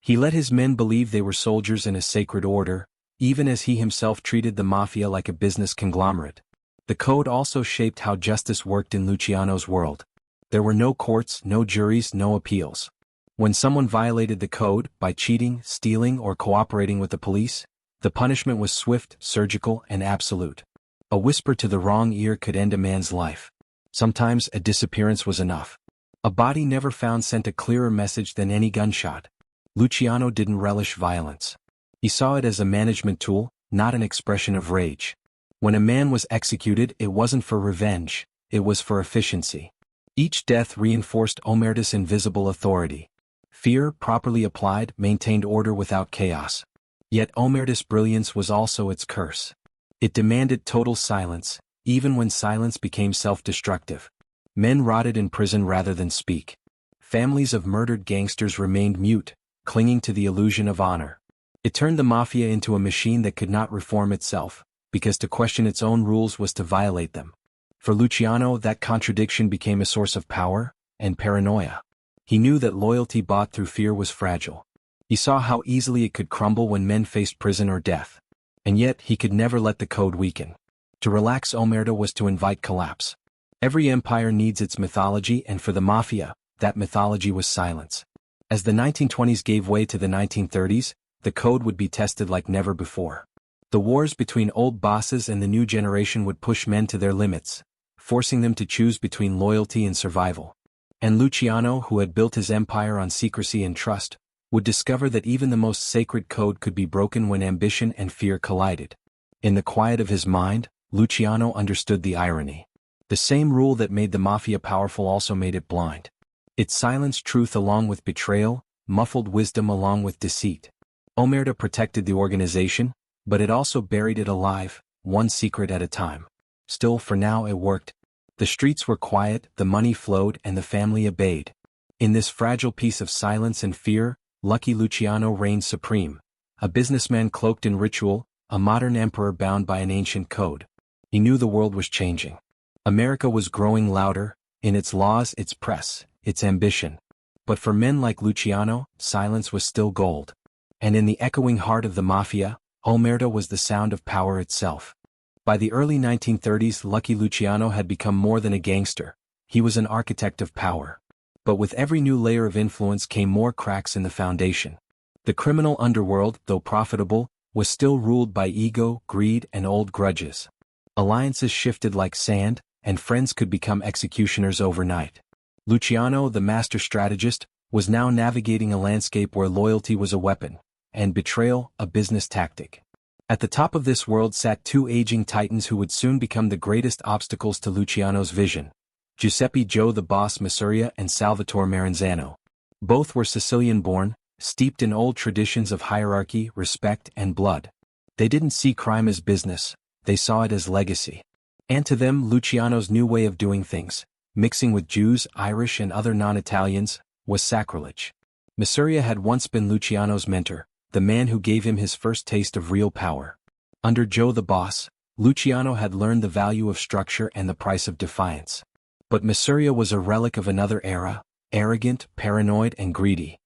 He let his men believe they were soldiers in a sacred order, even as he himself treated the Mafia like a business conglomerate. The code also shaped how justice worked in Luciano's world. There were no courts, no juries, no appeals. When someone violated the code, by cheating, stealing, or cooperating with the police, the punishment was swift, surgical, and absolute. A whisper to the wrong ear could end a man's life. Sometimes a disappearance was enough. A body never found sent a clearer message than any gunshot. Luciano didn't relish violence. He saw it as a management tool, not an expression of rage. When a man was executed, it wasn't for revenge, it was for efficiency. Each death reinforced Omerta's invisible authority. Fear, properly applied, maintained order without chaos. Yet Omerta's brilliance was also its curse. It demanded total silence, even when silence became self-destructive. Men rotted in prison rather than speak. Families of murdered gangsters remained mute, clinging to the illusion of honor. It turned the Mafia into a machine that could not reform itself, because to question its own rules was to violate them. For Luciano, that contradiction became a source of power and paranoia. He knew that loyalty bought through fear was fragile. He saw how easily it could crumble when men faced prison or death. And yet, he could never let the code weaken. To relax Omerta was to invite collapse. Every empire needs its mythology, and for the Mafia, that mythology was silence. As the 1920s gave way to the 1930s, the code would be tested like never before. The wars between old bosses and the new generation would push men to their limits, forcing them to choose between loyalty and survival. And Luciano, who had built his empire on secrecy and trust, would discover that even the most sacred code could be broken when ambition and fear collided. In the quiet of his mind, Luciano understood the irony. The same rule that made the Mafia powerful also made it blind. It silenced truth along with betrayal, muffled wisdom along with deceit. Omerta protected the organization, but it also buried it alive, one secret at a time. Still, for now it worked. The streets were quiet, the money flowed, and the family obeyed. In this fragile piece of silence and fear, lucky Luciano reigned supreme, a businessman cloaked in ritual, a modern emperor bound by an ancient code. He knew the world was changing. America was growing louder, in its laws, its press, its ambition. But for men like Luciano, silence was still gold. And in the echoing heart of the Mafia, Omerta was the sound of power itself. By the early 1930s, Lucky Luciano had become more than a gangster. He was an architect of power. But with every new layer of influence came more cracks in the foundation. The criminal underworld, though profitable, was still ruled by ego, greed, and old grudges. Alliances shifted like sand, and friends could become executioners overnight. Luciano, the master strategist, was now navigating a landscape where loyalty was a weapon, and betrayal, a business tactic. At the top of this world sat two aging titans who would soon become the greatest obstacles to Luciano's vision: Giuseppe Joe the Boss Masuria and Salvatore Maranzano. Both were Sicilian-born, steeped in old traditions of hierarchy, respect, and blood. They didn't see crime as business, they saw it as legacy. And to them, Luciano's new way of doing things, mixing with Jews, Irish, and other non-Italians, was sacrilege. Masuria had once been Luciano's mentor, the man who gave him his first taste of real power. Under Joe the Boss, Luciano had learned the value of structure and the price of defiance. But Masuria was a relic of another era, arrogant, paranoid, and greedy.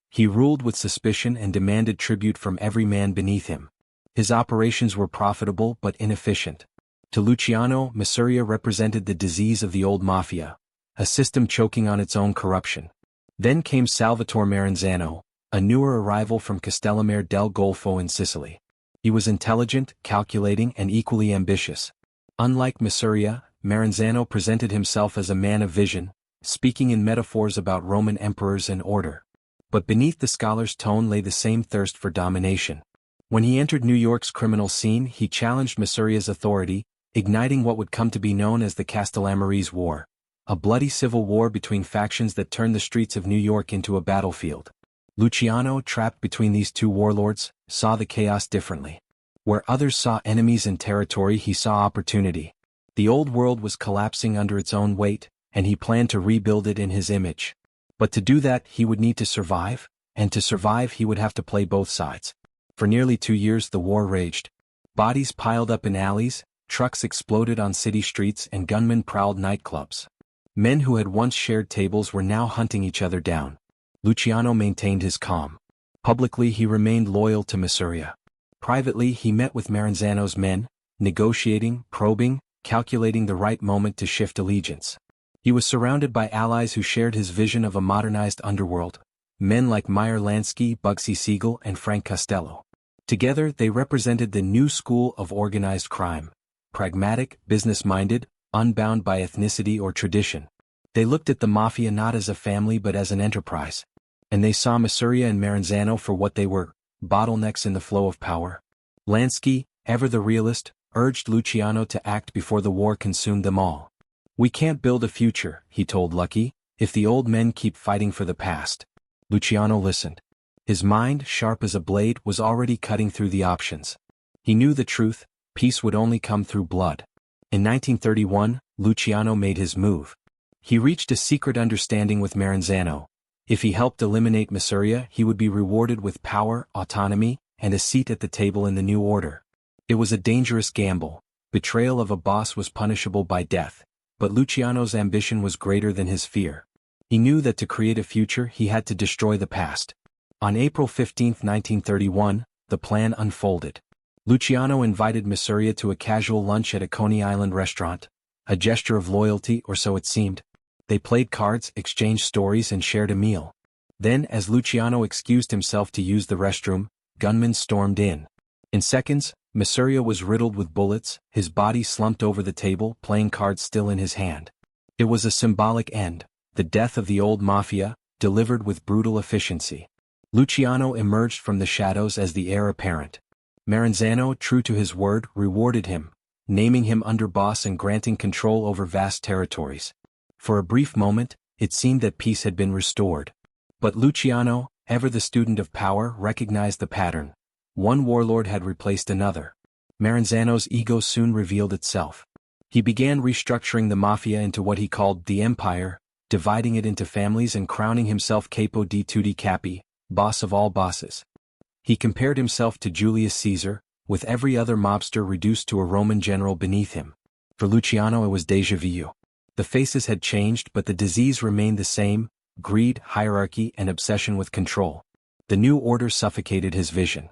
He ruled with suspicion and demanded tribute from every man beneath him. His operations were profitable but inefficient. To Luciano, Masuria represented the disease of the old Mafia, a system choking on its own corruption. Then came Salvatore Maranzano, a newer arrival from Castellammarese del Golfo in Sicily. He was intelligent, calculating, and equally ambitious. Unlike Masuria, Maranzano presented himself as a man of vision, speaking in metaphors about Roman emperors and order. But beneath the scholar's tone lay the same thirst for domination. When he entered New York's criminal scene, he challenged Masuria's authority, igniting what would come to be known as the Castellammarese War, a bloody civil war between factions that turned the streets of New York into a battlefield. Luciano, trapped between these two warlords, saw the chaos differently. Where others saw enemies and territory, he saw opportunity. The old world was collapsing under its own weight, and he planned to rebuild it in his image. But to do that, he would need to survive, and to survive he would have to play both sides. For nearly 2 years the war raged. Bodies piled up in alleys, trucks exploded on city streets, and gunmen prowled nightclubs. Men who had once shared tables were now hunting each other down. Luciano maintained his calm. Publicly he remained loyal to Masuria. Privately he met with Maranzano's men, negotiating, probing, calculating the right moment to shift allegiance. He was surrounded by allies who shared his vision of a modernized underworld, men like Meyer Lansky, Bugsy Siegel, and Frank Costello. Together they represented the new school of organized crime, pragmatic, business-minded, unbound by ethnicity or tradition. They looked at the Mafia not as a family but as an enterprise. And they saw Masuria and Maranzano for what they were, bottlenecks in the flow of power. Lansky, ever the realist, urged Luciano to act before the war consumed them all. "We can't build a future," he told Lucky, "if the old men keep fighting for the past." Luciano listened. His mind, sharp as a blade, was already cutting through the options. He knew the truth: peace would only come through blood. In 1931, Luciano made his move. He reached a secret understanding with Maranzano. If he helped eliminate Masuria, he would be rewarded with power, autonomy, and a seat at the table in the new order. It was a dangerous gamble. Betrayal of a boss was punishable by death. But Luciano's ambition was greater than his fear. He knew that to create a future he had to destroy the past. On April 15, 1931, the plan unfolded. Luciano invited Masuria to a casual lunch at a Coney Island restaurant, a gesture of loyalty, or so it seemed. They played cards, exchanged stories, and shared a meal. Then, as Luciano excused himself to use the restroom, gunmen stormed in. In seconds, Masuria was riddled with bullets, his body slumped over the table, playing cards still in his hand. It was a symbolic end, the death of the old Mafia, delivered with brutal efficiency. Luciano emerged from the shadows as the heir apparent. Maranzano, true to his word, rewarded him, naming him underboss and granting control over vast territories. For a brief moment, it seemed that peace had been restored. But Luciano, ever the student of power, recognized the pattern. One warlord had replaced another. Maranzano's ego soon revealed itself. He began restructuring the Mafia into what he called the Empire, dividing it into families and crowning himself Capo di Tutti Capi, boss of all bosses. He compared himself to Julius Caesar, with every other mobster reduced to a Roman general beneath him. For Luciano it was déjà vu. The faces had changed but the disease remained the same: greed, hierarchy, and obsession with control. The new order suffocated his vision.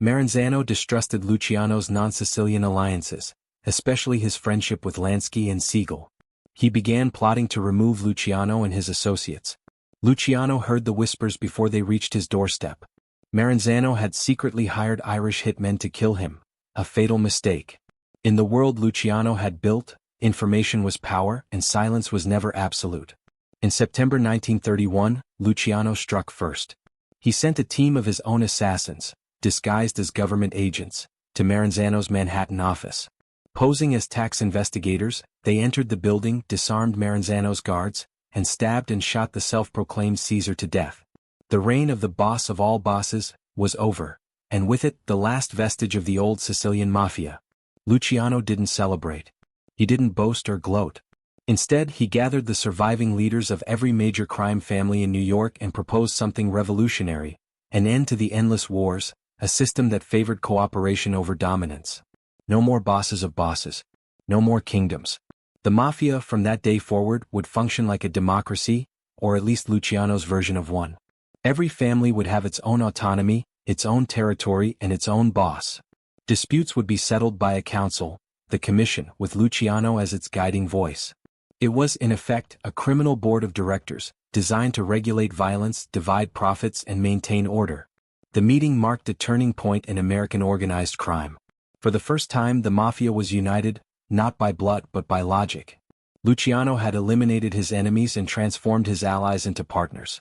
Maranzano distrusted Luciano's non-Sicilian alliances, especially his friendship with Lansky and Siegel. He began plotting to remove Luciano and his associates. Luciano heard the whispers before they reached his doorstep. Maranzano had secretly hired Irish hitmen to kill him, a fatal mistake. In the world Luciano had built, information was power and silence was never absolute. In September 1931, Luciano struck first. He sent a team of his own assassins, disguised as government agents, to Maranzano's Manhattan office. Posing as tax investigators, they entered the building, disarmed Maranzano's guards, and stabbed and shot the self-proclaimed Caesar to death. The reign of the boss of all bosses was over, and with it the last vestige of the old Sicilian Mafia. Luciano didn't celebrate. He didn't boast or gloat. Instead, he gathered the surviving leaders of every major crime family in New York and proposed something revolutionary: an end to the endless wars, a system that favored cooperation over dominance. No more bosses of bosses. No more kingdoms. The Mafia from that day forward would function like a democracy, or at least Luciano's version of one. Every family would have its own autonomy, its own territory, and its own boss. Disputes would be settled by a council, the Commission, with Luciano as its guiding voice. It was, in effect, a criminal board of directors, designed to regulate violence, divide profits, and maintain order. The meeting marked a turning point in American organized crime. For the first time, the Mafia was united, not by blood but by logic. Luciano had eliminated his enemies and transformed his allies into partners.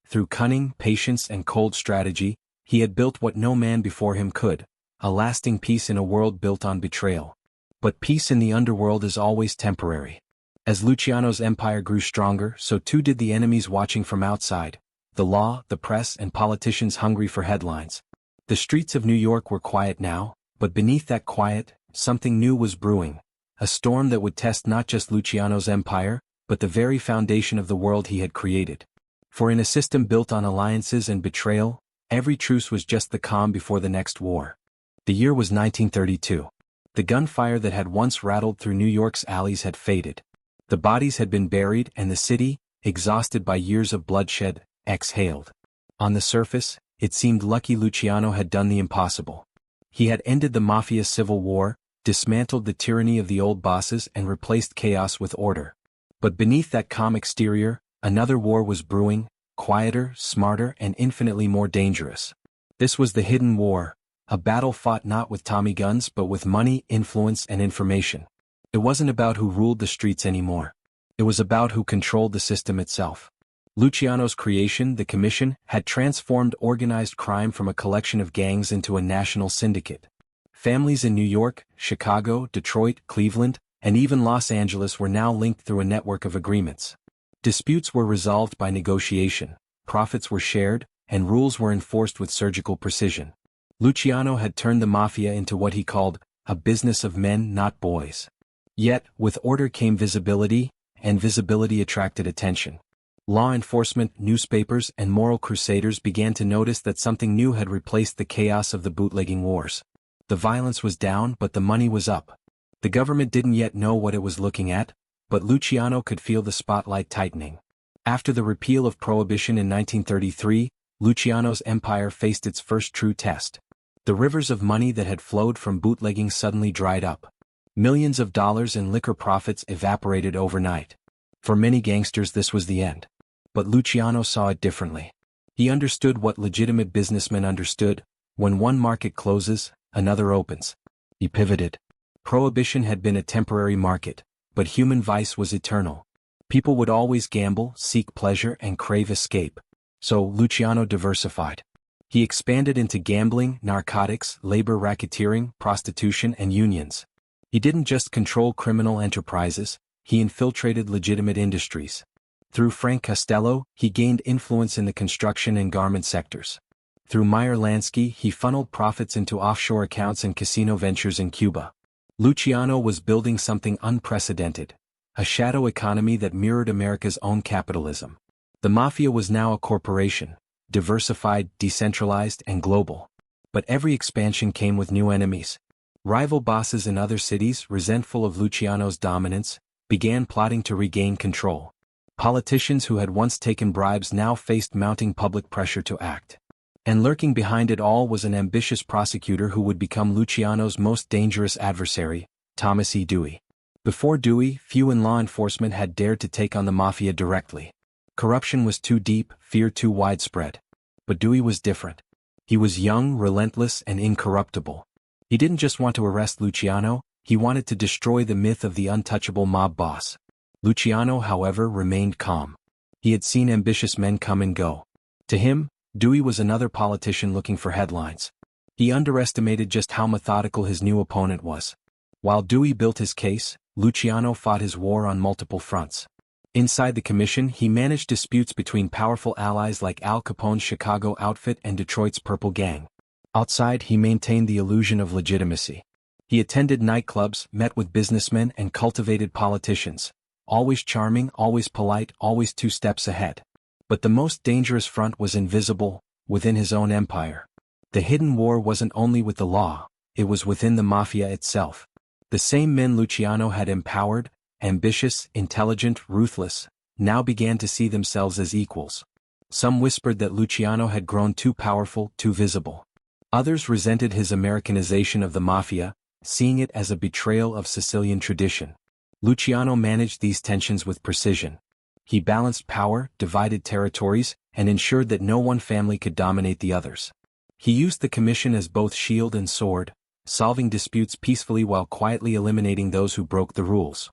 Through cunning, patience, and cold strategy, he had built what no man before him could: a lasting peace in a world built on betrayal. But peace in the underworld is always temporary. As Luciano's empire grew stronger, so too did the enemies watching from outside: the law, the press, and politicians hungry for headlines. The streets of New York were quiet now, but beneath that quiet, something new was brewing. A storm that would test not just Luciano's empire, but the very foundation of the world he had created. For in a system built on alliances and betrayal, every truce was just the calm before the next war. The year was 1932. The gunfire that had once rattled through New York's alleys had faded. The bodies had been buried, and the city, exhausted by years of bloodshed, exhaled. On the surface, it seemed lucky Luciano had done the impossible. He had ended the Mafia civil war, dismantled the tyranny of the old bosses, and replaced chaos with order. But beneath that calm exterior, another war was brewing, quieter, smarter, and infinitely more dangerous. This was the hidden war, a battle fought not with Tommy guns but with money, influence, and information. It wasn't about who ruled the streets anymore. It was about who controlled the system itself. Luciano's creation, the Commission, had transformed organized crime from a collection of gangs into a national syndicate. Families in New York, Chicago, Detroit, Cleveland, and even Los Angeles were now linked through a network of agreements. Disputes were resolved by negotiation, profits were shared, and rules were enforced with surgical precision. Luciano had turned the Mafia into what he called a business of men, not boys. Yet, with order came visibility, and visibility attracted attention. Law enforcement, newspapers, and moral crusaders began to notice that something new had replaced the chaos of the bootlegging wars. The violence was down, but the money was up. The government didn't yet know what it was looking at, but Luciano could feel the spotlight tightening. After the repeal of Prohibition in 1933, Luciano's empire faced its first true test. The rivers of money that had flowed from bootlegging suddenly dried up. Millions of dollars in liquor profits evaporated overnight. For many gangsters this was the end. But Luciano saw it differently. He understood what legitimate businessmen understood: when one market closes, another opens. He pivoted. Prohibition had been a temporary market, but human vice was eternal. People would always gamble, seek pleasure, and crave escape. So Luciano diversified. He expanded into gambling, narcotics, labor racketeering, prostitution, and unions. He didn't just control criminal enterprises, he infiltrated legitimate industries. Through Frank Costello, he gained influence in the construction and garment sectors. Through Meyer Lansky, he funneled profits into offshore accounts and casino ventures in Cuba. Luciano was building something unprecedented: a shadow economy that mirrored America's own capitalism. The Mafia was now a corporation, diversified, decentralized, and global. But every expansion came with new enemies. Rival bosses in other cities, resentful of Luciano's dominance, began plotting to regain control. Politicians who had once taken bribes now faced mounting public pressure to act. And lurking behind it all was an ambitious prosecutor who would become Luciano's most dangerous adversary, Thomas E. Dewey. Before Dewey, few in law enforcement had dared to take on the Mafia directly. Corruption was too deep, fear too widespread. But Dewey was different. He was young, relentless, and incorruptible. He didn't just want to arrest Luciano, he wanted to destroy the myth of the untouchable mob boss. Luciano, however, remained calm. He had seen ambitious men come and go. To him, Dewey was another politician looking for headlines. He underestimated just how methodical his new opponent was. While Dewey built his case, Luciano fought his war on multiple fronts. Inside the commission, he managed disputes between powerful allies like Al Capone's Chicago outfit and Detroit's Purple Gang. Outside, he maintained the illusion of legitimacy. He attended nightclubs, met with businessmen, and cultivated politicians. Always charming, always polite, always 2 steps ahead. But the most dangerous front was invisible, within his own empire. The hidden war wasn't only with the law, it was within the Mafia itself. The same men Luciano had empowered, ambitious, intelligent, ruthless, now began to see themselves as equals. Some whispered that Luciano had grown too powerful, too visible. Others resented his Americanization of the Mafia, seeing it as a betrayal of Sicilian tradition. Luciano managed these tensions with precision. He balanced power, divided territories, and ensured that no one family could dominate the others. He used the commission as both shield and sword, solving disputes peacefully while quietly eliminating those who broke the rules.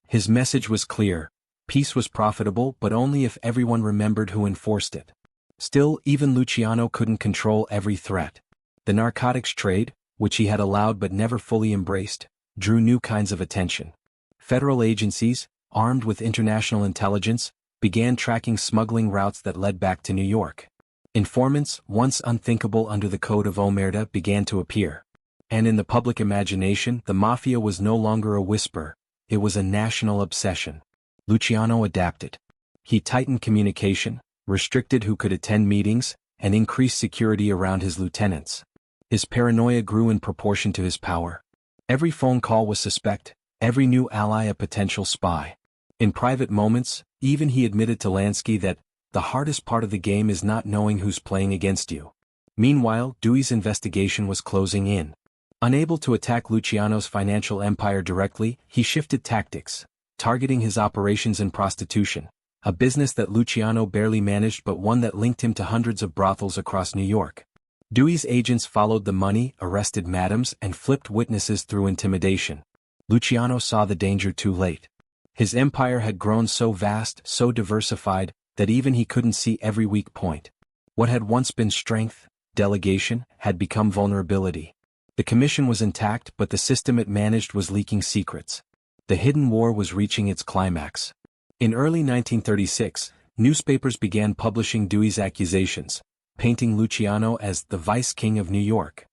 His message was clear: peace was profitable, but only if everyone remembered who enforced it. Still, even Luciano couldn't control every threat. The narcotics trade, which he had allowed but never fully embraced, drew new kinds of attention. Federal agencies, armed with international intelligence, began tracking smuggling routes that led back to New York. Informants, once unthinkable under the Code of Omerta, began to appear. And in the public imagination, the Mafia was no longer a whisper, it was a national obsession. Luciano adapted. He tightened communication, restricted who could attend meetings, and increased security around his lieutenants. His paranoia grew in proportion to his power. Every phone call was suspect, every new ally a potential spy. In private moments, even he admitted to Lansky that the hardest part of the game is not knowing who's playing against you. Meanwhile, Dewey's investigation was closing in. Unable to attack Luciano's financial empire directly, he shifted tactics, targeting his operations in prostitution, a business that Luciano barely managed but one that linked him to hundreds of brothels across New York. Dewey's agents followed the money, arrested madams, and flipped witnesses through intimidation. Luciano saw the danger too late. His empire had grown so vast, so diversified, that even he couldn't see every weak point. What had once been strength, delegation, had become vulnerability. The commission was intact, but the system it managed was leaking secrets. The hidden war was reaching its climax. In early 1936, newspapers began publishing Dewey's accusations, painting Luciano as the Vice King of New York.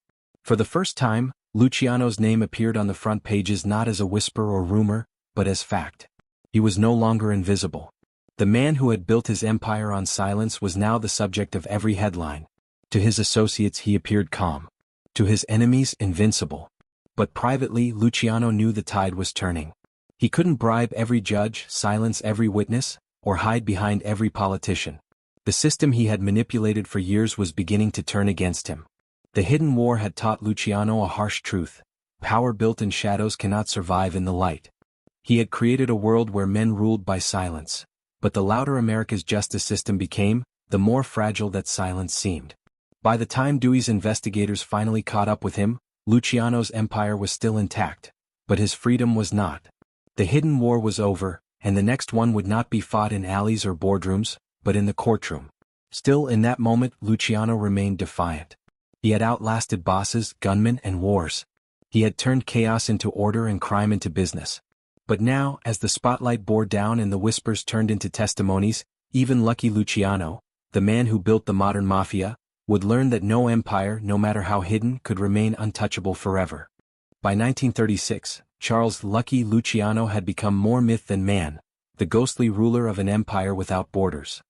For the first time, Luciano's name appeared on the front pages not as a whisper or rumor, but as fact. He was no longer invisible. The man who had built his empire on silence was now the subject of every headline. To his associates he appeared calm. To his enemies, invincible. But privately, Luciano knew the tide was turning. He couldn't bribe every judge, silence every witness, or hide behind every politician. The system he had manipulated for years was beginning to turn against him. The hidden war had taught Luciano a harsh truth: power built in shadows cannot survive in the light. He had created a world where men ruled by silence, but the louder America's justice system became, the more fragile that silence seemed. By the time Dewey's investigators finally caught up with him, Luciano's empire was still intact, but his freedom was not. The hidden war was over, and the next one would not be fought in alleys or boardrooms, but in the courtroom. Still, in that moment, Luciano remained defiant. He had outlasted bosses, gunmen, and wars. He had turned chaos into order and crime into business. But now, as the spotlight bore down and the whispers turned into testimonies, even lucky Luciano, the man who built the modern Mafia, would learn that no empire, no matter how hidden, could remain untouchable forever. By 1936, Charles "Lucky" Luciano had become more myth than man, the ghostly ruler of an empire without borders.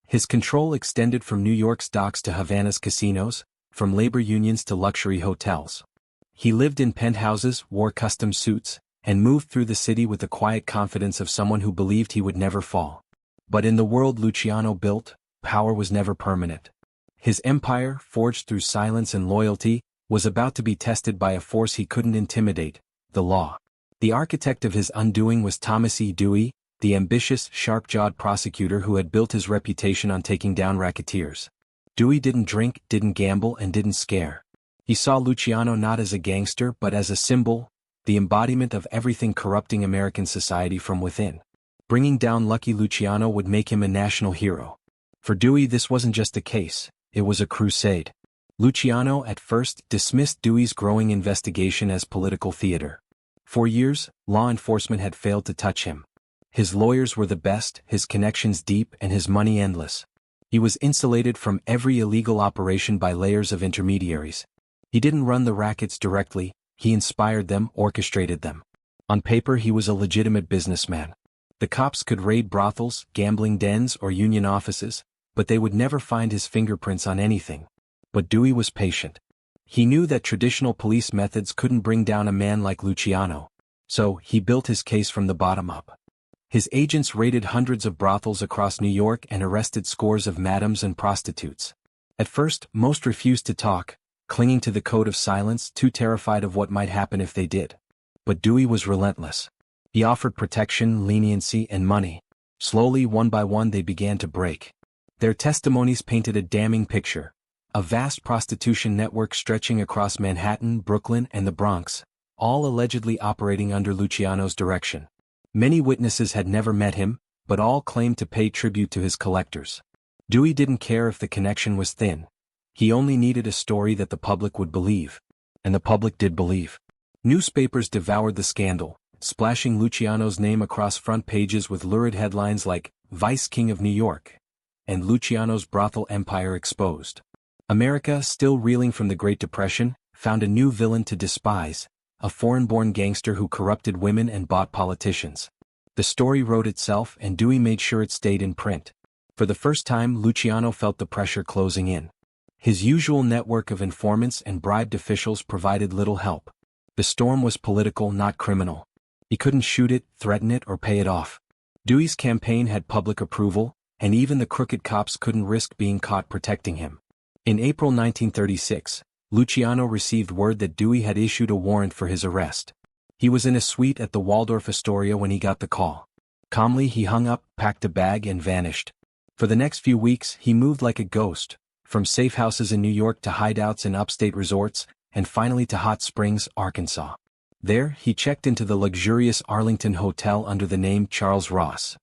His control extended from New York's docks to Havana's casinos, from labor unions to luxury hotels. He lived in penthouses, wore custom suits, and moved through the city with the quiet confidence of someone who believed he would never fall. But in the world Luciano built, power was never permanent. His empire, forged through silence and loyalty, was about to be tested by a force he couldn't intimidate: the law. The architect of his undoing was Thomas E. Dewey, the ambitious, sharp-jawed prosecutor who had built his reputation on taking down racketeers. Dewey didn't drink, didn't gamble, and didn't scare. He saw Luciano not as a gangster but as a symbol, the embodiment of everything corrupting American society from within. Bringing down Lucky Luciano would make him a national hero. For Dewey, this wasn't just a case, it was a crusade. Luciano, at first, dismissed Dewey's growing investigation as political theater. For years, law enforcement had failed to touch him. His lawyers were the best, his connections deep, and his money endless. He was insulated from every illegal operation by layers of intermediaries. He didn't run the rackets directly, he inspired them, orchestrated them. On paper he was a legitimate businessman. The cops could raid brothels, gambling dens, or union offices, but they would never find his fingerprints on anything. But Dewey was patient. He knew that traditional police methods couldn't bring down a man like Luciano. So, he built his case from the bottom up. His agents raided hundreds of brothels across New York and arrested scores of madams and prostitutes. At first, most refused to talk, clinging to the code of silence, too terrified of what might happen if they did. But Dewey was relentless. He offered protection, leniency, and money. Slowly, one by one, they began to break. Their testimonies painted a damning picture. A vast prostitution network stretching across Manhattan, Brooklyn, and the Bronx, all allegedly operating under Luciano's direction. Many witnesses had never met him, but all claimed to pay tribute to his collectors. Dewey didn't care if the connection was thin. He only needed a story that the public would believe. And the public did believe. Newspapers devoured the scandal, splashing Luciano's name across front pages with lurid headlines like, "Vice King of New York," and "Luciano's Brothel Empire Exposed." America, still reeling from the Great Depression, found a new villain to despise, a foreign-born gangster who corrupted women and bought politicians. The story wrote itself, and Dewey made sure it stayed in print. For the first time, Luciano felt the pressure closing in. His usual network of informants and bribed officials provided little help. The storm was political, not criminal. He couldn't shoot it, threaten it, or pay it off. Dewey's campaign had public approval, and even the crooked cops couldn't risk being caught protecting him. In April 1936, Luciano received word that Dewey had issued a warrant for his arrest. He was in a suite at the Waldorf Astoria when he got the call. Calmly he hung up, packed a bag, and vanished. For the next few weeks he moved like a ghost, from safe houses in New York to hideouts in upstate resorts, and finally to Hot Springs, Arkansas. There, he checked into the luxurious Arlington Hotel under the name Charles Ross.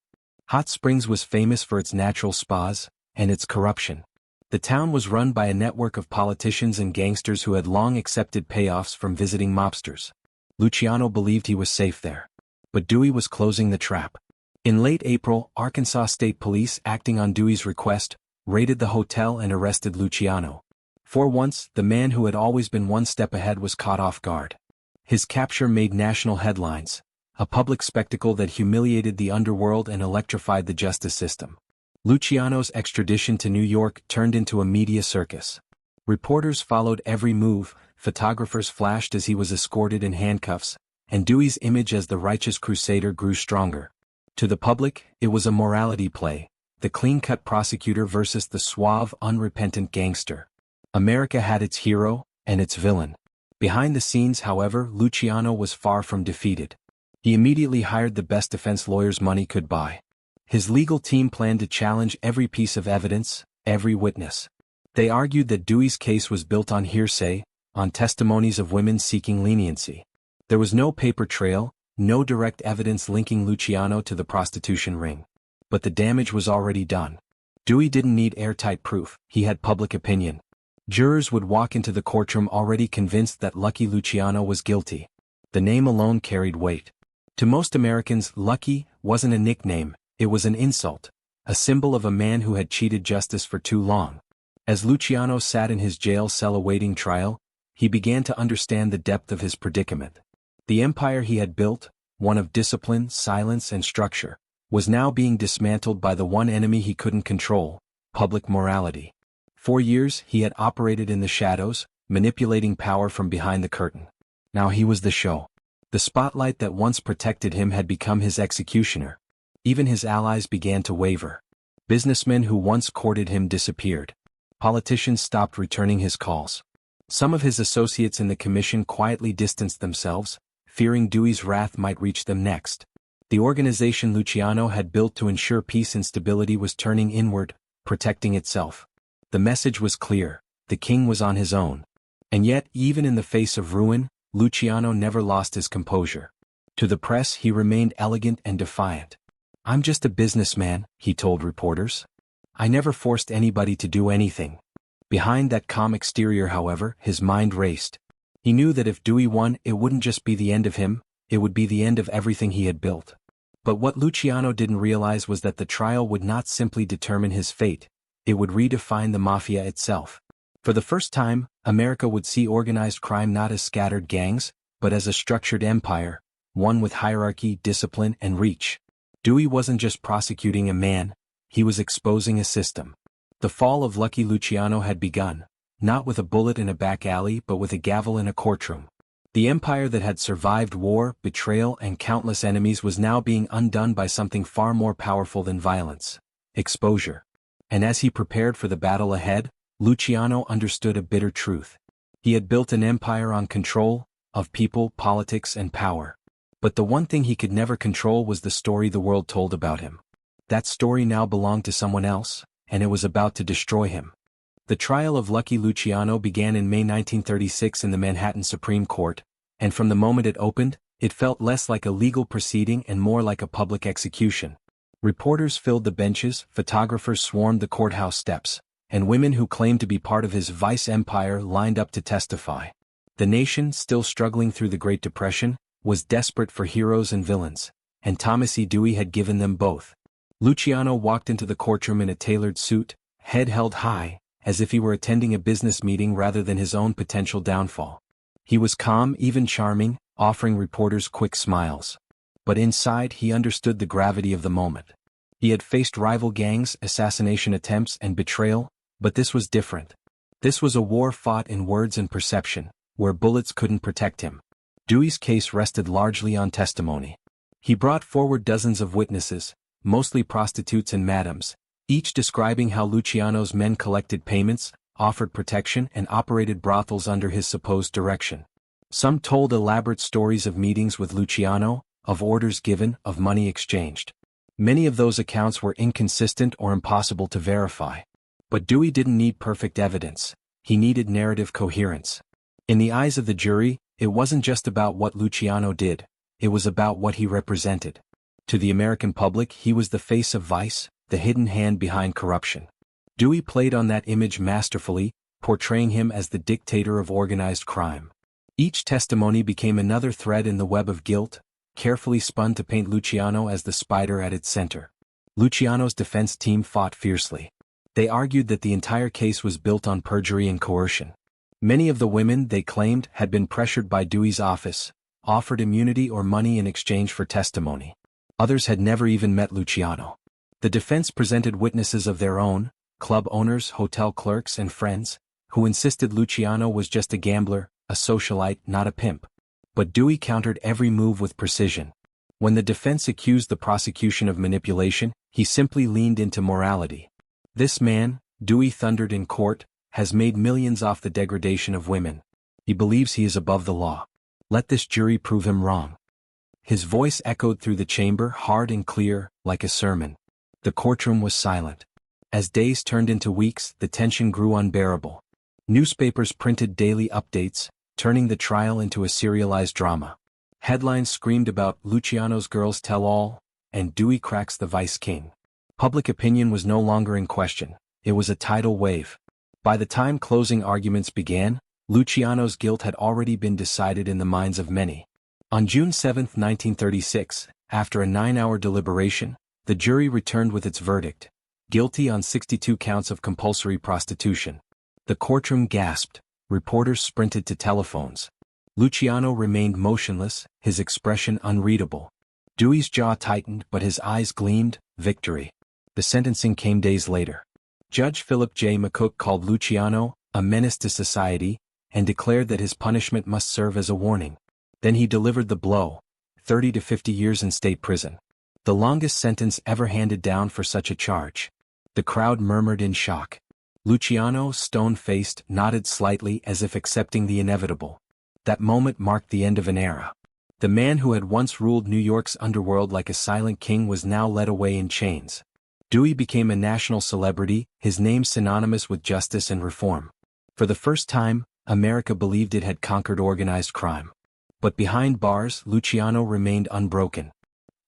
Hot Springs was famous for its natural spas, and its corruption. The town was run by a network of politicians and gangsters who had long accepted payoffs from visiting mobsters. Luciano believed he was safe there. But Dewey was closing the trap. In late April, Arkansas State Police, acting on Dewey's request, raided the hotel and arrested Luciano. For once, the man who had always been one step ahead was caught off guard. His capture made national headlines, a public spectacle that humiliated the underworld and electrified the justice system. Luciano's extradition to New York turned into a media circus. Reporters followed every move, photographers flashed as he was escorted in handcuffs, and Dewey's image as the righteous crusader grew stronger. To the public, it was a morality play, the clean-cut prosecutor versus the suave, unrepentant gangster. America had its hero, and its villain. Behind the scenes, however, Luciano was far from defeated. He immediately hired the best defense lawyers money could buy. His legal team planned to challenge every piece of evidence, every witness. They argued that Dewey's case was built on hearsay, on testimonies of women seeking leniency. There was no paper trail, no direct evidence linking Luciano to the prostitution ring. But the damage was already done. Dewey didn't need airtight proof, he had public opinion. Jurors would walk into the courtroom already convinced that Lucky Luciano was guilty. The name alone carried weight. To most Americans, Lucky wasn't a nickname, it was an insult, a symbol of a man who had cheated justice for too long. As Luciano sat in his jail cell awaiting trial, he began to understand the depth of his predicament. The empire he had built, one of discipline, silence, and structure, was now being dismantled by the one enemy he couldn't control, public morality. For years he had operated in the shadows, manipulating power from behind the curtain. Now he was the show. The spotlight that once protected him had become his executioner. Even his allies began to waver. Businessmen who once courted him disappeared. Politicians stopped returning his calls. Some of his associates in the commission quietly distanced themselves, fearing Dewey's wrath might reach them next. The organization Luciano had built to ensure peace and stability was turning inward, protecting itself. The message was clear, the king was on his own. And yet, even in the face of ruin, Luciano never lost his composure. To the press he remained elegant and defiant. "I'm just a businessman," he told reporters. "I never forced anybody to do anything." Behind that calm exterior, however, his mind raced. He knew that if Dewey won, it wouldn't just be the end of him, it would be the end of everything he had built. But what Luciano didn't realize was that the trial would not simply determine his fate, it would redefine the Mafia itself. For the first time, America would see organized crime not as scattered gangs, but as a structured empire, one with hierarchy, discipline, and reach. Dewey wasn't just prosecuting a man, he was exposing a system. The fall of Lucky Luciano had begun, not with a bullet in a back alley but with a gavel in a courtroom. The empire that had survived war, betrayal, and countless enemies was now being undone by something far more powerful than violence: exposure. And as he prepared for the battle ahead, Luciano understood a bitter truth. He had built an empire on control, of people, politics, and power. But the one thing he could never control was the story the world told about him. That story now belonged to someone else, and it was about to destroy him. The trial of Lucky Luciano began in May 1936 in the Manhattan Supreme Court, and from the moment it opened, it felt less like a legal proceeding and more like a public execution. Reporters filled the benches, photographers swarmed the courthouse steps, and women who claimed to be part of his vice empire lined up to testify. The nation, still struggling through the Great Depression, was desperate for heroes and villains, and Thomas E. Dewey had given them both. Luciano walked into the courtroom in a tailored suit, head held high, as if he were attending a business meeting rather than his own potential downfall. He was calm, even charming, offering reporters quick smiles. But inside he understood the gravity of the moment. He had faced rival gangs, assassination attempts, and betrayal, but this was different. This was a war fought in words and perception, where bullets couldn't protect him. Dewey's case rested largely on testimony. He brought forward dozens of witnesses, mostly prostitutes and madams, each describing how Luciano's men collected payments, offered protection, and operated brothels under his supposed direction. Some told elaborate stories of meetings with Luciano, of orders given, of money exchanged. Many of those accounts were inconsistent or impossible to verify. But Dewey didn't need perfect evidence, he needed narrative coherence. In the eyes of the jury, it wasn't just about what Luciano did, it was about what he represented. To the American public, he was the face of vice, the hidden hand behind corruption. Dewey played on that image masterfully, portraying him as the dictator of organized crime. Each testimony became another thread in the web of guilt, carefully spun to paint Luciano as the spider at its center. Luciano's defense team fought fiercely. They argued that the entire case was built on perjury and coercion. Many of the women, they claimed, had been pressured by Dewey's office, offered immunity or money in exchange for testimony. Others had never even met Luciano. The defense presented witnesses of their own, club owners, hotel clerks, and friends, who insisted Luciano was just a gambler, a socialite, not a pimp. But Dewey countered every move with precision. When the defense accused the prosecution of manipulation, he simply leaned into morality. This man, Dewey thundered in court, has made millions off the degradation of women. He believes he is above the law. Let this jury prove him wrong. His voice echoed through the chamber, hard and clear, like a sermon. The courtroom was silent. As days turned into weeks, the tension grew unbearable. Newspapers printed daily updates, turning the trial into a serialized drama. Headlines screamed about Luciano's girls tell all, and Dewey cracks the vice king. Public opinion was no longer in question, it was a tidal wave. By the time closing arguments began, Luciano's guilt had already been decided in the minds of many. On June 7, 1936, after a 9-hour deliberation, the jury returned with its verdict: guilty on 62 counts of compulsory prostitution. The courtroom gasped, reporters sprinted to telephones. Luciano remained motionless, his expression unreadable. Dewey's jaw tightened but his eyes gleamed, victory. The sentencing came days later. Judge Philip J. McCook called Luciano a menace to society, and declared that his punishment must serve as a warning. Then he delivered the blow: 30 to 50 years in state prison. The longest sentence ever handed down for such a charge. The crowd murmured in shock. Luciano, stone-faced, nodded slightly as if accepting the inevitable. That moment marked the end of an era. The man who had once ruled New York's underworld like a silent king was now led away in chains. Dewey became a national celebrity, his name synonymous with justice and reform. For the first time, America believed it had conquered organized crime. But behind bars, Luciano remained unbroken.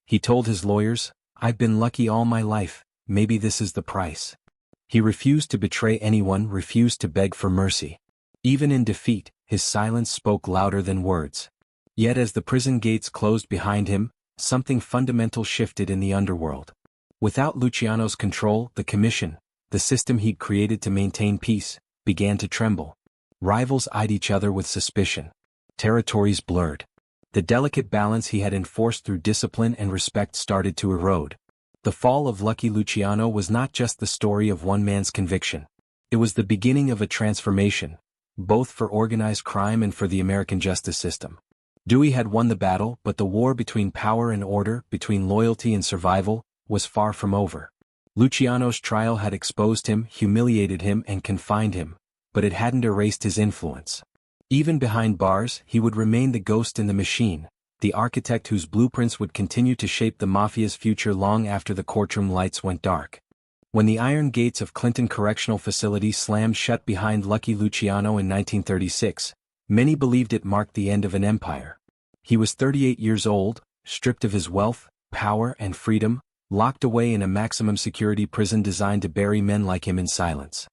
He told his lawyers, "I've been lucky all my life, maybe this is the price." He refused to betray anyone, refused to beg for mercy. Even in defeat, his silence spoke louder than words. Yet as the prison gates closed behind him, something fundamental shifted in the underworld. Without Luciano's control, the commission, the system he'd created to maintain peace, began to tremble. Rivals eyed each other with suspicion. Territories blurred. The delicate balance he had enforced through discipline and respect started to erode. The fall of Lucky Luciano was not just the story of one man's conviction. It was the beginning of a transformation, both for organized crime and for the American justice system. Dewey had won the battle, but the war between power and order, between loyalty and survival, was far from over. Luciano's trial had exposed him, humiliated him, and confined him, but it hadn't erased his influence. Even behind bars, he would remain the ghost in the machine, the architect whose blueprints would continue to shape the Mafia's future long after the courtroom lights went dark. When the iron gates of Clinton Correctional Facility slammed shut behind Lucky Luciano in 1936, many believed it marked the end of an empire. He was 38 years old, stripped of his wealth, power, and freedom, locked away in a maximum security prison designed to bury men like him in silence.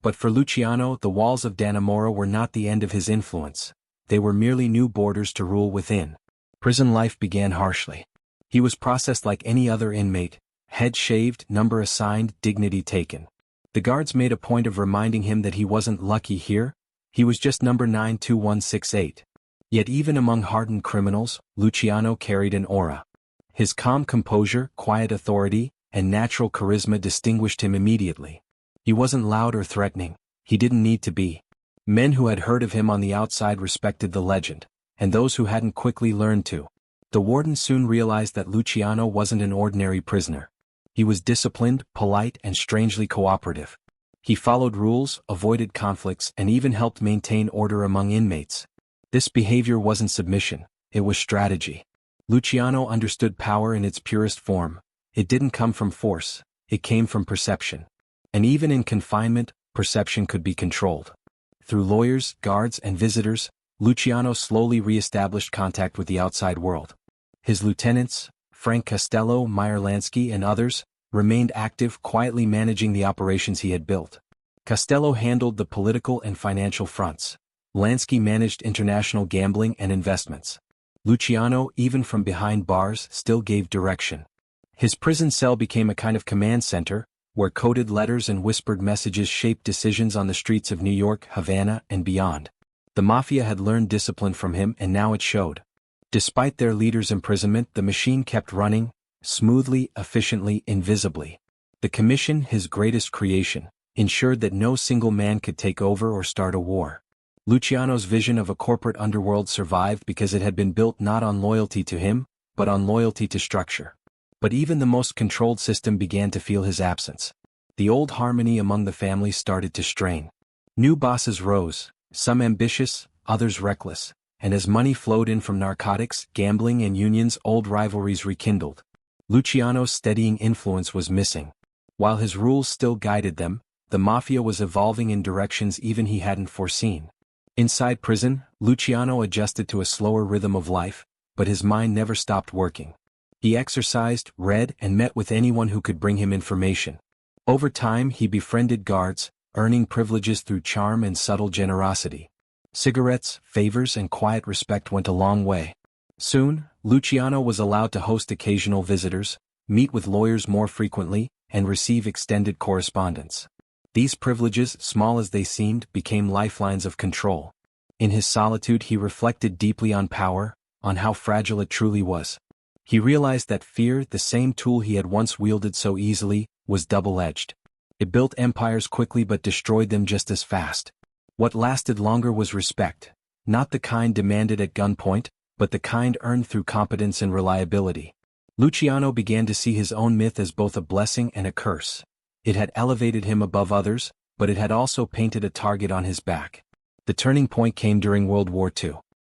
But for Luciano, the walls of Dannemora were not the end of his influence. They were merely new borders to rule within. Prison life began harshly. He was processed like any other inmate, head shaved, number assigned, dignity taken. The guards made a point of reminding him that he wasn't lucky here, he was just number 92168. Yet even among hardened criminals, Luciano carried an aura. His calm composure, quiet authority, and natural charisma distinguished him immediately. He wasn't loud or threatening, he didn't need to be. Men who had heard of him on the outside respected the legend, and those who hadn't quickly learned to. The warden soon realized that Luciano wasn't an ordinary prisoner. He was disciplined, polite, and strangely cooperative. He followed rules, avoided conflicts, and even helped maintain order among inmates. This behavior wasn't submission, it was strategy. Luciano understood power in its purest form. It didn't come from force, it came from perception. And even in confinement, perception could be controlled. Through lawyers, guards, and visitors, Luciano slowly re-established contact with the outside world. His lieutenants, Frank Costello, Meyer Lansky, and others, remained active, quietly managing the operations he had built. Costello handled the political and financial fronts. Lansky managed international gambling and investments. Luciano, even from behind bars, still gave direction. His prison cell became a kind of command center, where coded letters and whispered messages shaped decisions on the streets of New York, Havana, and beyond. The Mafia had learned discipline from him, and now it showed. Despite their leader's imprisonment, the machine kept running, smoothly, efficiently, invisibly. The commission, his greatest creation, ensured that no single man could take over or start a war. Luciano's vision of a corporate underworld survived because it had been built not on loyalty to him, but on loyalty to structure. But even the most controlled system began to feel his absence. The old harmony among the family started to strain. New bosses rose, some ambitious, others reckless, and as money flowed in from narcotics, gambling, and unions, old rivalries rekindled. Luciano's steadying influence was missing. While his rules still guided them, the Mafia was evolving in directions even he hadn't foreseen. Inside prison, Luciano adjusted to a slower rhythm of life, but his mind never stopped working. He exercised, read, and met with anyone who could bring him information. Over time, he befriended guards, earning privileges through charm and subtle generosity. Cigarettes, favors, and quiet respect went a long way. Soon, Luciano was allowed to host occasional visitors, meet with lawyers more frequently, and receive extended correspondence. These privileges, small as they seemed, became lifelines of control. In his solitude, he reflected deeply on power, on how fragile it truly was. He realized that fear, the same tool he had once wielded so easily, was double-edged. It built empires quickly but destroyed them just as fast. What lasted longer was respect, not the kind demanded at gunpoint, but the kind earned through competence and reliability. Luciano began to see his own myth as both a blessing and a curse. It had elevated him above others, but it had also painted a target on his back. The turning point came during World War II.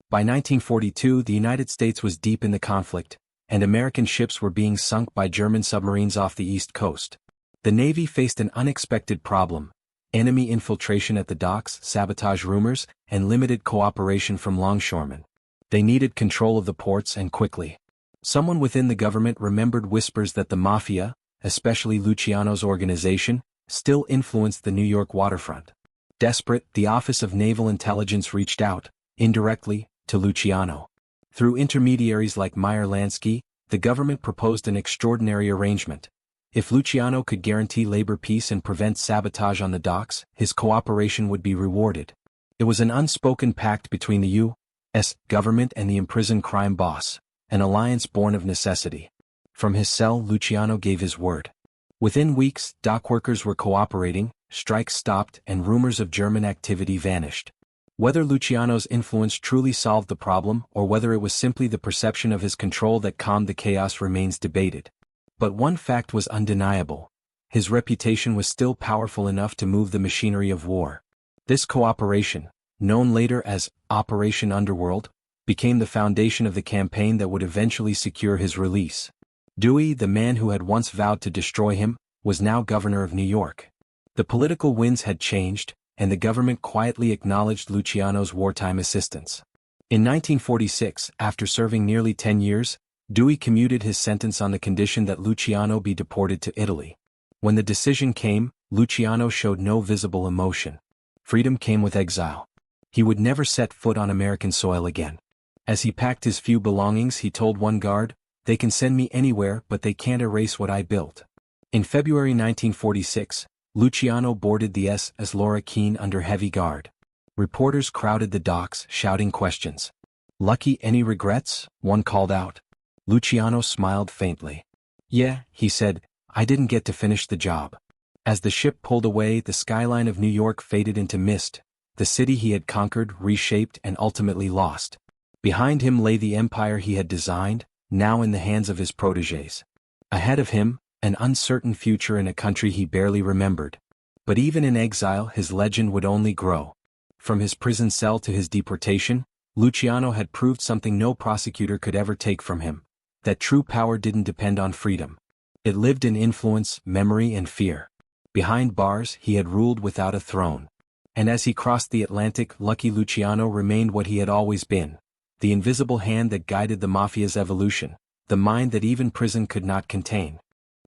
By 1942, the United States was deep in the conflict, and American ships were being sunk by German submarines off the East Coast. The Navy faced an unexpected problem: enemy infiltration at the docks, sabotage rumors, and limited cooperation from longshoremen. They needed control of the ports, and quickly. Someone within the government remembered whispers that the Mafia, especially Luciano's organization, still influenced the New York waterfront. Desperate, the Office of Naval Intelligence reached out, indirectly, to Luciano. Through intermediaries like Meyer Lansky, the government proposed an extraordinary arrangement. If Luciano could guarantee labor peace and prevent sabotage on the docks, his cooperation would be rewarded. It was an unspoken pact between the U.S. government and the imprisoned crime boss, an alliance born of necessity. From his cell, Luciano gave his word. Within weeks, dock workers were cooperating, strikes stopped, and rumors of German activity vanished. Whether Luciano's influence truly solved the problem or whether it was simply the perception of his control that calmed the chaos remains debated. But one fact was undeniable. His reputation was still powerful enough to move the machinery of war. This cooperation, known later as Operation Underworld, became the foundation of the campaign that would eventually secure his release. Dewey, the man who had once vowed to destroy him, was now governor of New York. The political winds had changed, and the government quietly acknowledged Luciano's wartime assistance. In 1946, after serving nearly 10 years, Dewey commuted his sentence on the condition that Luciano be deported to Italy. When the decision came, Luciano showed no visible emotion. Freedom came with exile. He would never set foot on American soil again. As he packed his few belongings, he told one guard, "They can send me anywhere, but they can't erase what I built." In February 1946, Luciano boarded the SS Laura Keene under heavy guard. Reporters crowded the docks, shouting questions. "Lucky, any regrets?" one called out. Luciano smiled faintly. "Yeah," he said, "I didn't get to finish the job." As the ship pulled away, the skyline of New York faded into mist, the city he had conquered, reshaped, and ultimately lost. Behind him lay the empire he had designed, now in the hands of his protégés. Ahead of him, an uncertain future in a country he barely remembered. But even in exile, his legend would only grow. From his prison cell to his deportation, Luciano had proved something no prosecutor could ever take from him: that true power didn't depend on freedom. It lived in influence, memory, and fear. Behind bars, he had ruled without a throne. And as he crossed the Atlantic, Lucky Luciano remained what he had always been: the invisible hand that guided the Mafia's evolution, the mind that even prison could not contain.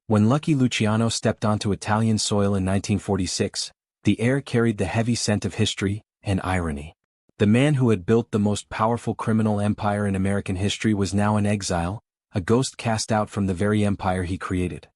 When Lucky Luciano stepped onto Italian soil in 1946, the air carried the heavy scent of history and irony. The man who had built the most powerful criminal empire in American history was now in exile, a ghost cast out from the very empire he created.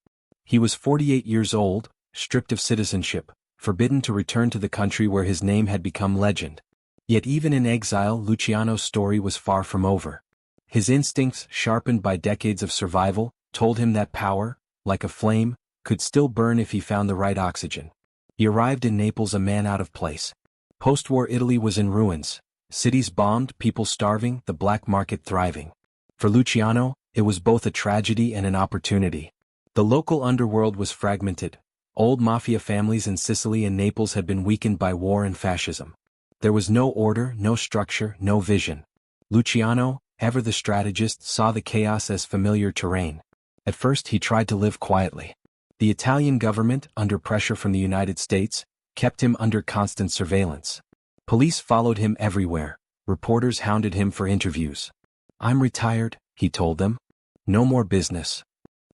He was 48 years old, stripped of citizenship, forbidden to return to the country where his name had become legend. Yet even in exile, Luciano's story was far from over. His instincts, sharpened by decades of survival, told him that power, like a flame, could still burn if he found the right oxygen. He arrived in Naples a man out of place. Post-war Italy was in ruins, cities bombed, people starving, the black market thriving. For Luciano, it was both a tragedy and an opportunity. The local underworld was fragmented. Old mafia families in Sicily and Naples had been weakened by war and fascism. There was no order, no structure, no vision. Luciano, ever the strategist, saw the chaos as familiar terrain. At first he tried to live quietly. The Italian government, under pressure from the United States, kept him under constant surveillance. Police followed him everywhere. Reporters hounded him for interviews. "I'm retired," he told them. "No more business."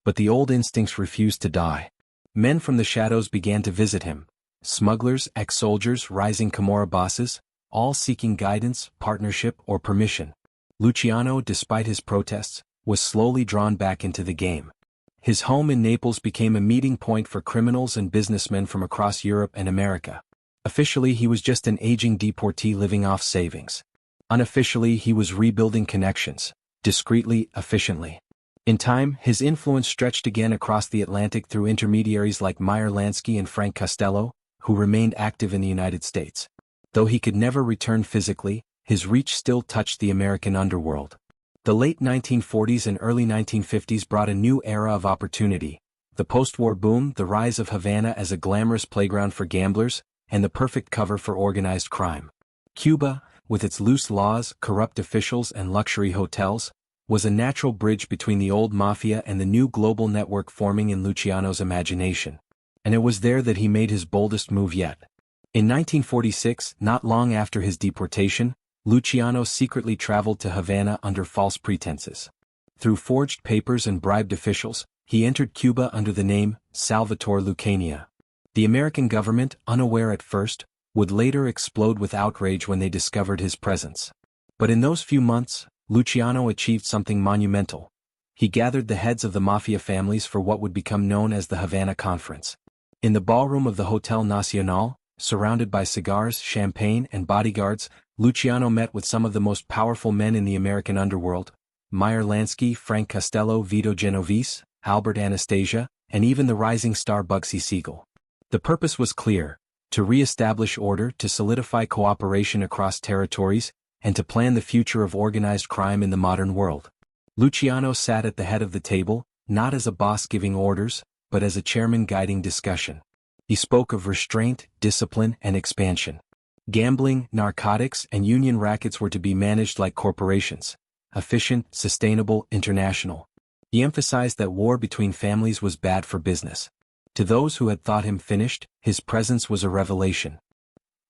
But the old instincts refused to die. Men from the shadows began to visit him. Smugglers, ex-soldiers, rising Camorra bosses, all seeking guidance, partnership, or permission. Luciano, despite his protests, was slowly drawn back into the game. His home in Naples became a meeting point for criminals and businessmen from across Europe and America. Officially, he was just an aging deportee living off savings. Unofficially, he was rebuilding connections, discreetly, efficiently. In time, his influence stretched again across the Atlantic through intermediaries like Meyer Lansky and Frank Costello, who remained active in the United States. Though he could never return physically, his reach still touched the American underworld. The late 1940s and early 1950s brought a new era of opportunity: the post-war boom, the rise of Havana as a glamorous playground for gamblers, and the perfect cover for organized crime. Cuba, with its loose laws, corrupt officials, and luxury hotels, was a natural bridge between the old mafia and the new global network forming in Luciano's imagination. And it was there that he made his boldest move yet. In 1946, not long after his deportation, Luciano secretly traveled to Havana under false pretenses. Through forged papers and bribed officials, he entered Cuba under the name Salvatore Lucania. The American government, unaware at first, would later explode with outrage when they discovered his presence. But in those few months, Luciano achieved something monumental. He gathered the heads of the Mafia families for what would become known as the Havana Conference. In the ballroom of the Hotel Nacional, surrounded by cigars, champagne, and bodyguards, Luciano met with some of the most powerful men in the American underworld: Meyer Lansky, Frank Costello, Vito Genovese, Albert Anastasia, and even the rising star Bugsy Siegel. The purpose was clear: to re-establish order, to solidify cooperation across territories, and to plan the future of organized crime in the modern world. Luciano sat at the head of the table, not as a boss giving orders, but as a chairman guiding discussion. He spoke of restraint, discipline, and expansion. Gambling, narcotics, and union rackets were to be managed like corporations: efficient, sustainable, international. He emphasized that war between families was bad for business. To those who had thought him finished, his presence was a revelation.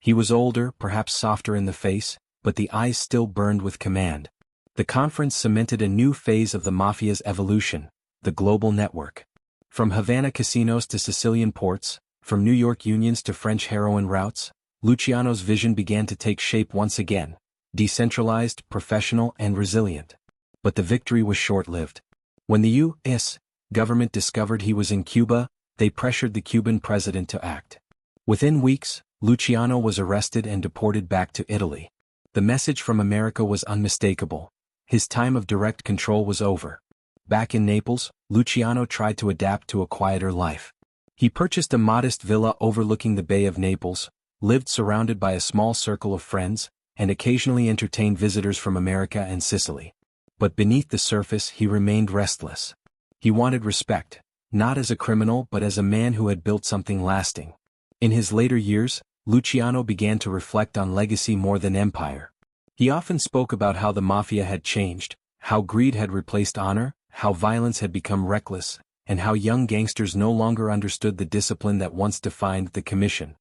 He was older, perhaps softer in the face, but the eyes still burned with command. The conference cemented a new phase of the Mafia's evolution: the global network. From Havana casinos to Sicilian ports, from New York unions to French heroin routes, Luciano's vision began to take shape once again: decentralized, professional, and resilient. But the victory was short-lived. When the U.S. government discovered he was in Cuba, they pressured the Cuban president to act. Within weeks, Luciano was arrested and deported back to Italy. The message from America was unmistakable: his time of direct control was over. Back in Naples, Luciano tried to adapt to a quieter life. He purchased a modest villa overlooking the Bay of Naples, lived surrounded by a small circle of friends, and occasionally entertained visitors from America and Sicily. But beneath the surface he remained restless. He wanted respect, not as a criminal but as a man who had built something lasting. In his later years, Luciano began to reflect on legacy more than empire. He often spoke about how the Mafia had changed, how greed had replaced honor, how violence had become reckless, and how young gangsters no longer understood the discipline that once defined the Commission.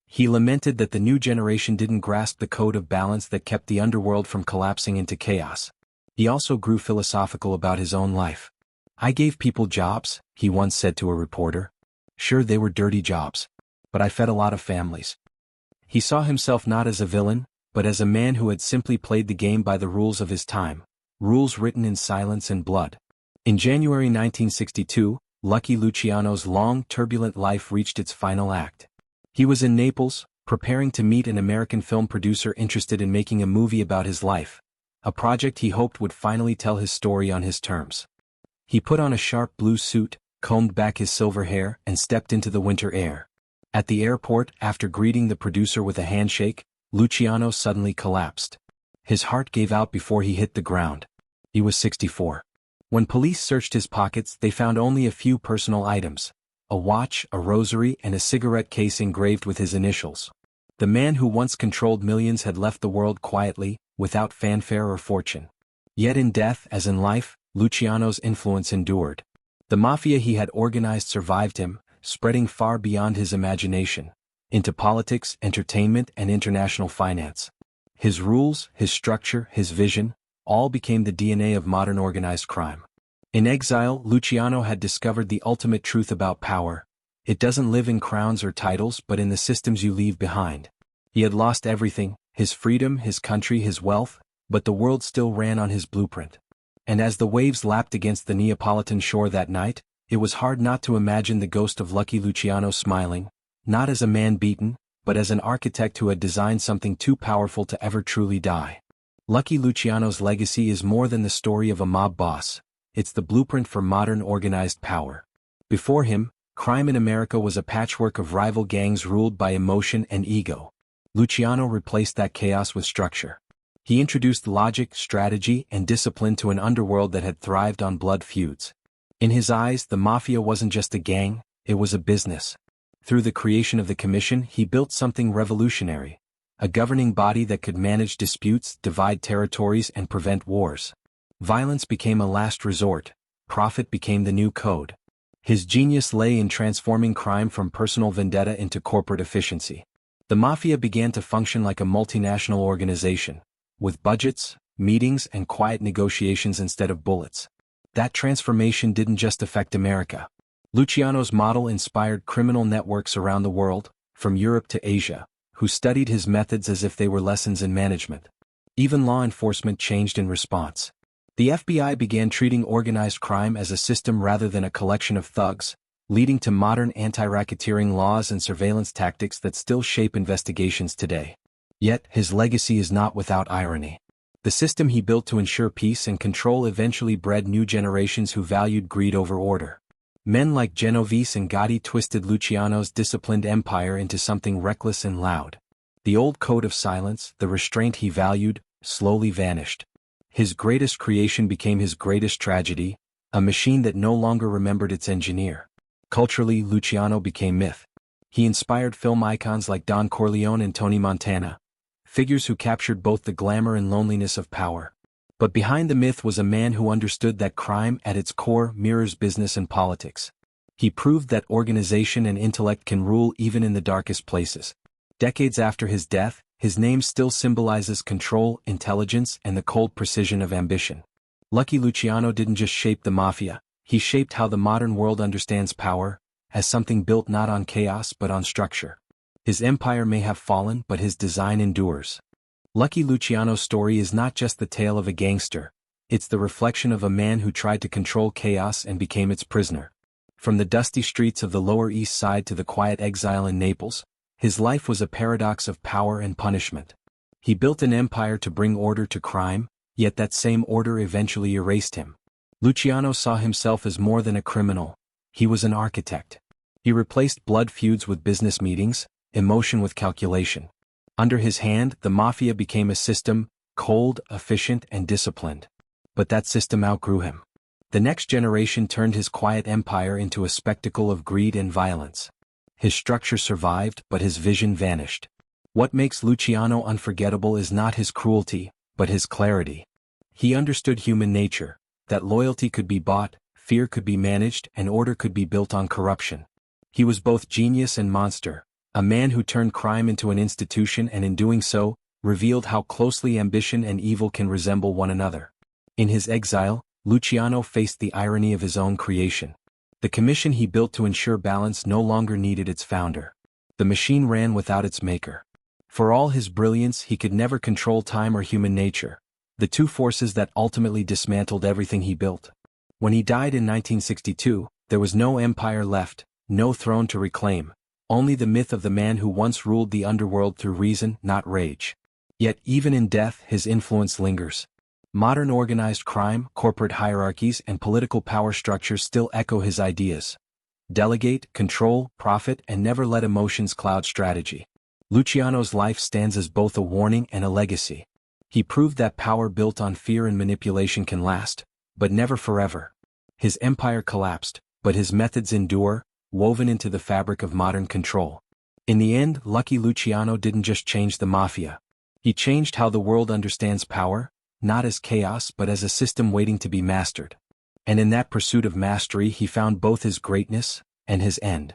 He lamented that the new generation didn't grasp the code of balance that kept the underworld from collapsing into chaos. He also grew philosophical about his own life. "I gave people jobs," he once said to a reporter. "Sure, they were dirty jobs. But I fed a lot of families." He saw himself not as a villain, but as a man who had simply played the game by the rules of his time, rules written in silence and blood. In January 1962, Lucky Luciano's long, turbulent life reached its final act. He was in Naples, preparing to meet an American film producer interested in making a movie about his life, a project he hoped would finally tell his story on his terms. He put on a sharp blue suit, combed back his silver hair, and stepped into the winter air. At the airport, after greeting the producer with a handshake, Luciano suddenly collapsed. His heart gave out before he hit the ground. He was 64. When police searched his pockets, they found only a few personal items: a watch, a rosary, and a cigarette case engraved with his initials. The man who once controlled millions had left the world quietly, without fanfare or fortune. Yet in death, as in life, Luciano's influence endured. The Mafia he had organized survived him, spreading far beyond his imagination, into politics, entertainment, and international finance. His rules, his structure, his vision, all became the DNA of modern organized crime. In exile, Luciano had discovered the ultimate truth about power: it doesn't live in crowns or titles but in the systems you leave behind. He had lost everything: his freedom, his country, his wealth, but the world still ran on his blueprint. And as the waves lapped against the Neapolitan shore that night, it was hard not to imagine the ghost of Lucky Luciano smiling, not as a man beaten, but as an architect who had designed something too powerful to ever truly die. Lucky Luciano's legacy is more than the story of a mob boss. It's the blueprint for modern organized power. Before him, crime in America was a patchwork of rival gangs ruled by emotion and ego. Luciano replaced that chaos with structure. He introduced logic, strategy, and discipline to an underworld that had thrived on blood feuds. In his eyes, the Mafia wasn't just a gang, it was a business. Through the creation of the Commission, he built something revolutionary: a governing body that could manage disputes, divide territories, and prevent wars. Violence became a last resort, profit became the new code. His genius lay in transforming crime from personal vendetta into corporate efficiency. The Mafia began to function like a multinational organization, with budgets, meetings, and quiet negotiations instead of bullets. That transformation didn't just affect America. Luciano's model inspired criminal networks around the world, from Europe to Asia, who studied his methods as if they were lessons in management. Even law enforcement changed in response. The FBI began treating organized crime as a system rather than a collection of thugs, leading to modern anti-racketeering laws and surveillance tactics that still shape investigations today. Yet, his legacy is not without irony. The system he built to ensure peace and control eventually bred new generations who valued greed over order. Men like Genovese and Gotti twisted Luciano's disciplined empire into something reckless and loud. The old code of silence, the restraint he valued, slowly vanished. His greatest creation became his greatest tragedy, a machine that no longer remembered its engineer. Culturally, Luciano became myth. He inspired film icons like Don Corleone and Tony Montana, figures who captured both the glamour and loneliness of power. But behind the myth was a man who understood that crime at its core mirrors business and politics. He proved that organization and intellect can rule even in the darkest places. Decades after his death, his name still symbolizes control, intelligence, and the cold precision of ambition. Lucky Luciano didn't just shape the Mafia, he shaped how the modern world understands power, as something built not on chaos but on structure. His empire may have fallen, but his design endures. Lucky Luciano's story is not just the tale of a gangster, it's the reflection of a man who tried to control chaos and became its prisoner. From the dusty streets of the Lower East Side to the quiet exile in Naples, his life was a paradox of power and punishment. He built an empire to bring order to crime, yet that same order eventually erased him. Luciano saw himself as more than a criminal, he was an architect. He replaced blood feuds with business meetings, emotion with calculation. Under his hand, the Mafia became a system, cold, efficient, and disciplined. But that system outgrew him. The next generation turned his quiet empire into a spectacle of greed and violence. His structure survived, but his vision vanished. What makes Luciano unforgettable is not his cruelty, but his clarity. He understood human nature, that loyalty could be bought, fear could be managed, and order could be built on corruption. He was both genius and monster, a man who turned crime into an institution and in doing so, revealed how closely ambition and evil can resemble one another. In his exile, Luciano faced the irony of his own creation. The commission he built to ensure balance no longer needed its founder. The machine ran without its maker. For all his brilliance, he could never control time or human nature, the two forces that ultimately dismantled everything he built. When he died in 1962, there was no empire left, no throne to reclaim, only the myth of the man who once ruled the underworld through reason, not rage. Yet even in death, his influence lingers. Modern organized crime, corporate hierarchies, and political power structures still echo his ideas. Delegate, control, profit, and never let emotions cloud strategy. Luciano's life stands as both a warning and a legacy. He proved that power built on fear and manipulation can last, but never forever. His empire collapsed, but his methods endure, woven into the fabric of modern control. In the end, Lucky Luciano didn't just change the Mafia. He changed how the world understands power, not as chaos but as a system waiting to be mastered. And in that pursuit of mastery he found both his greatness and his end.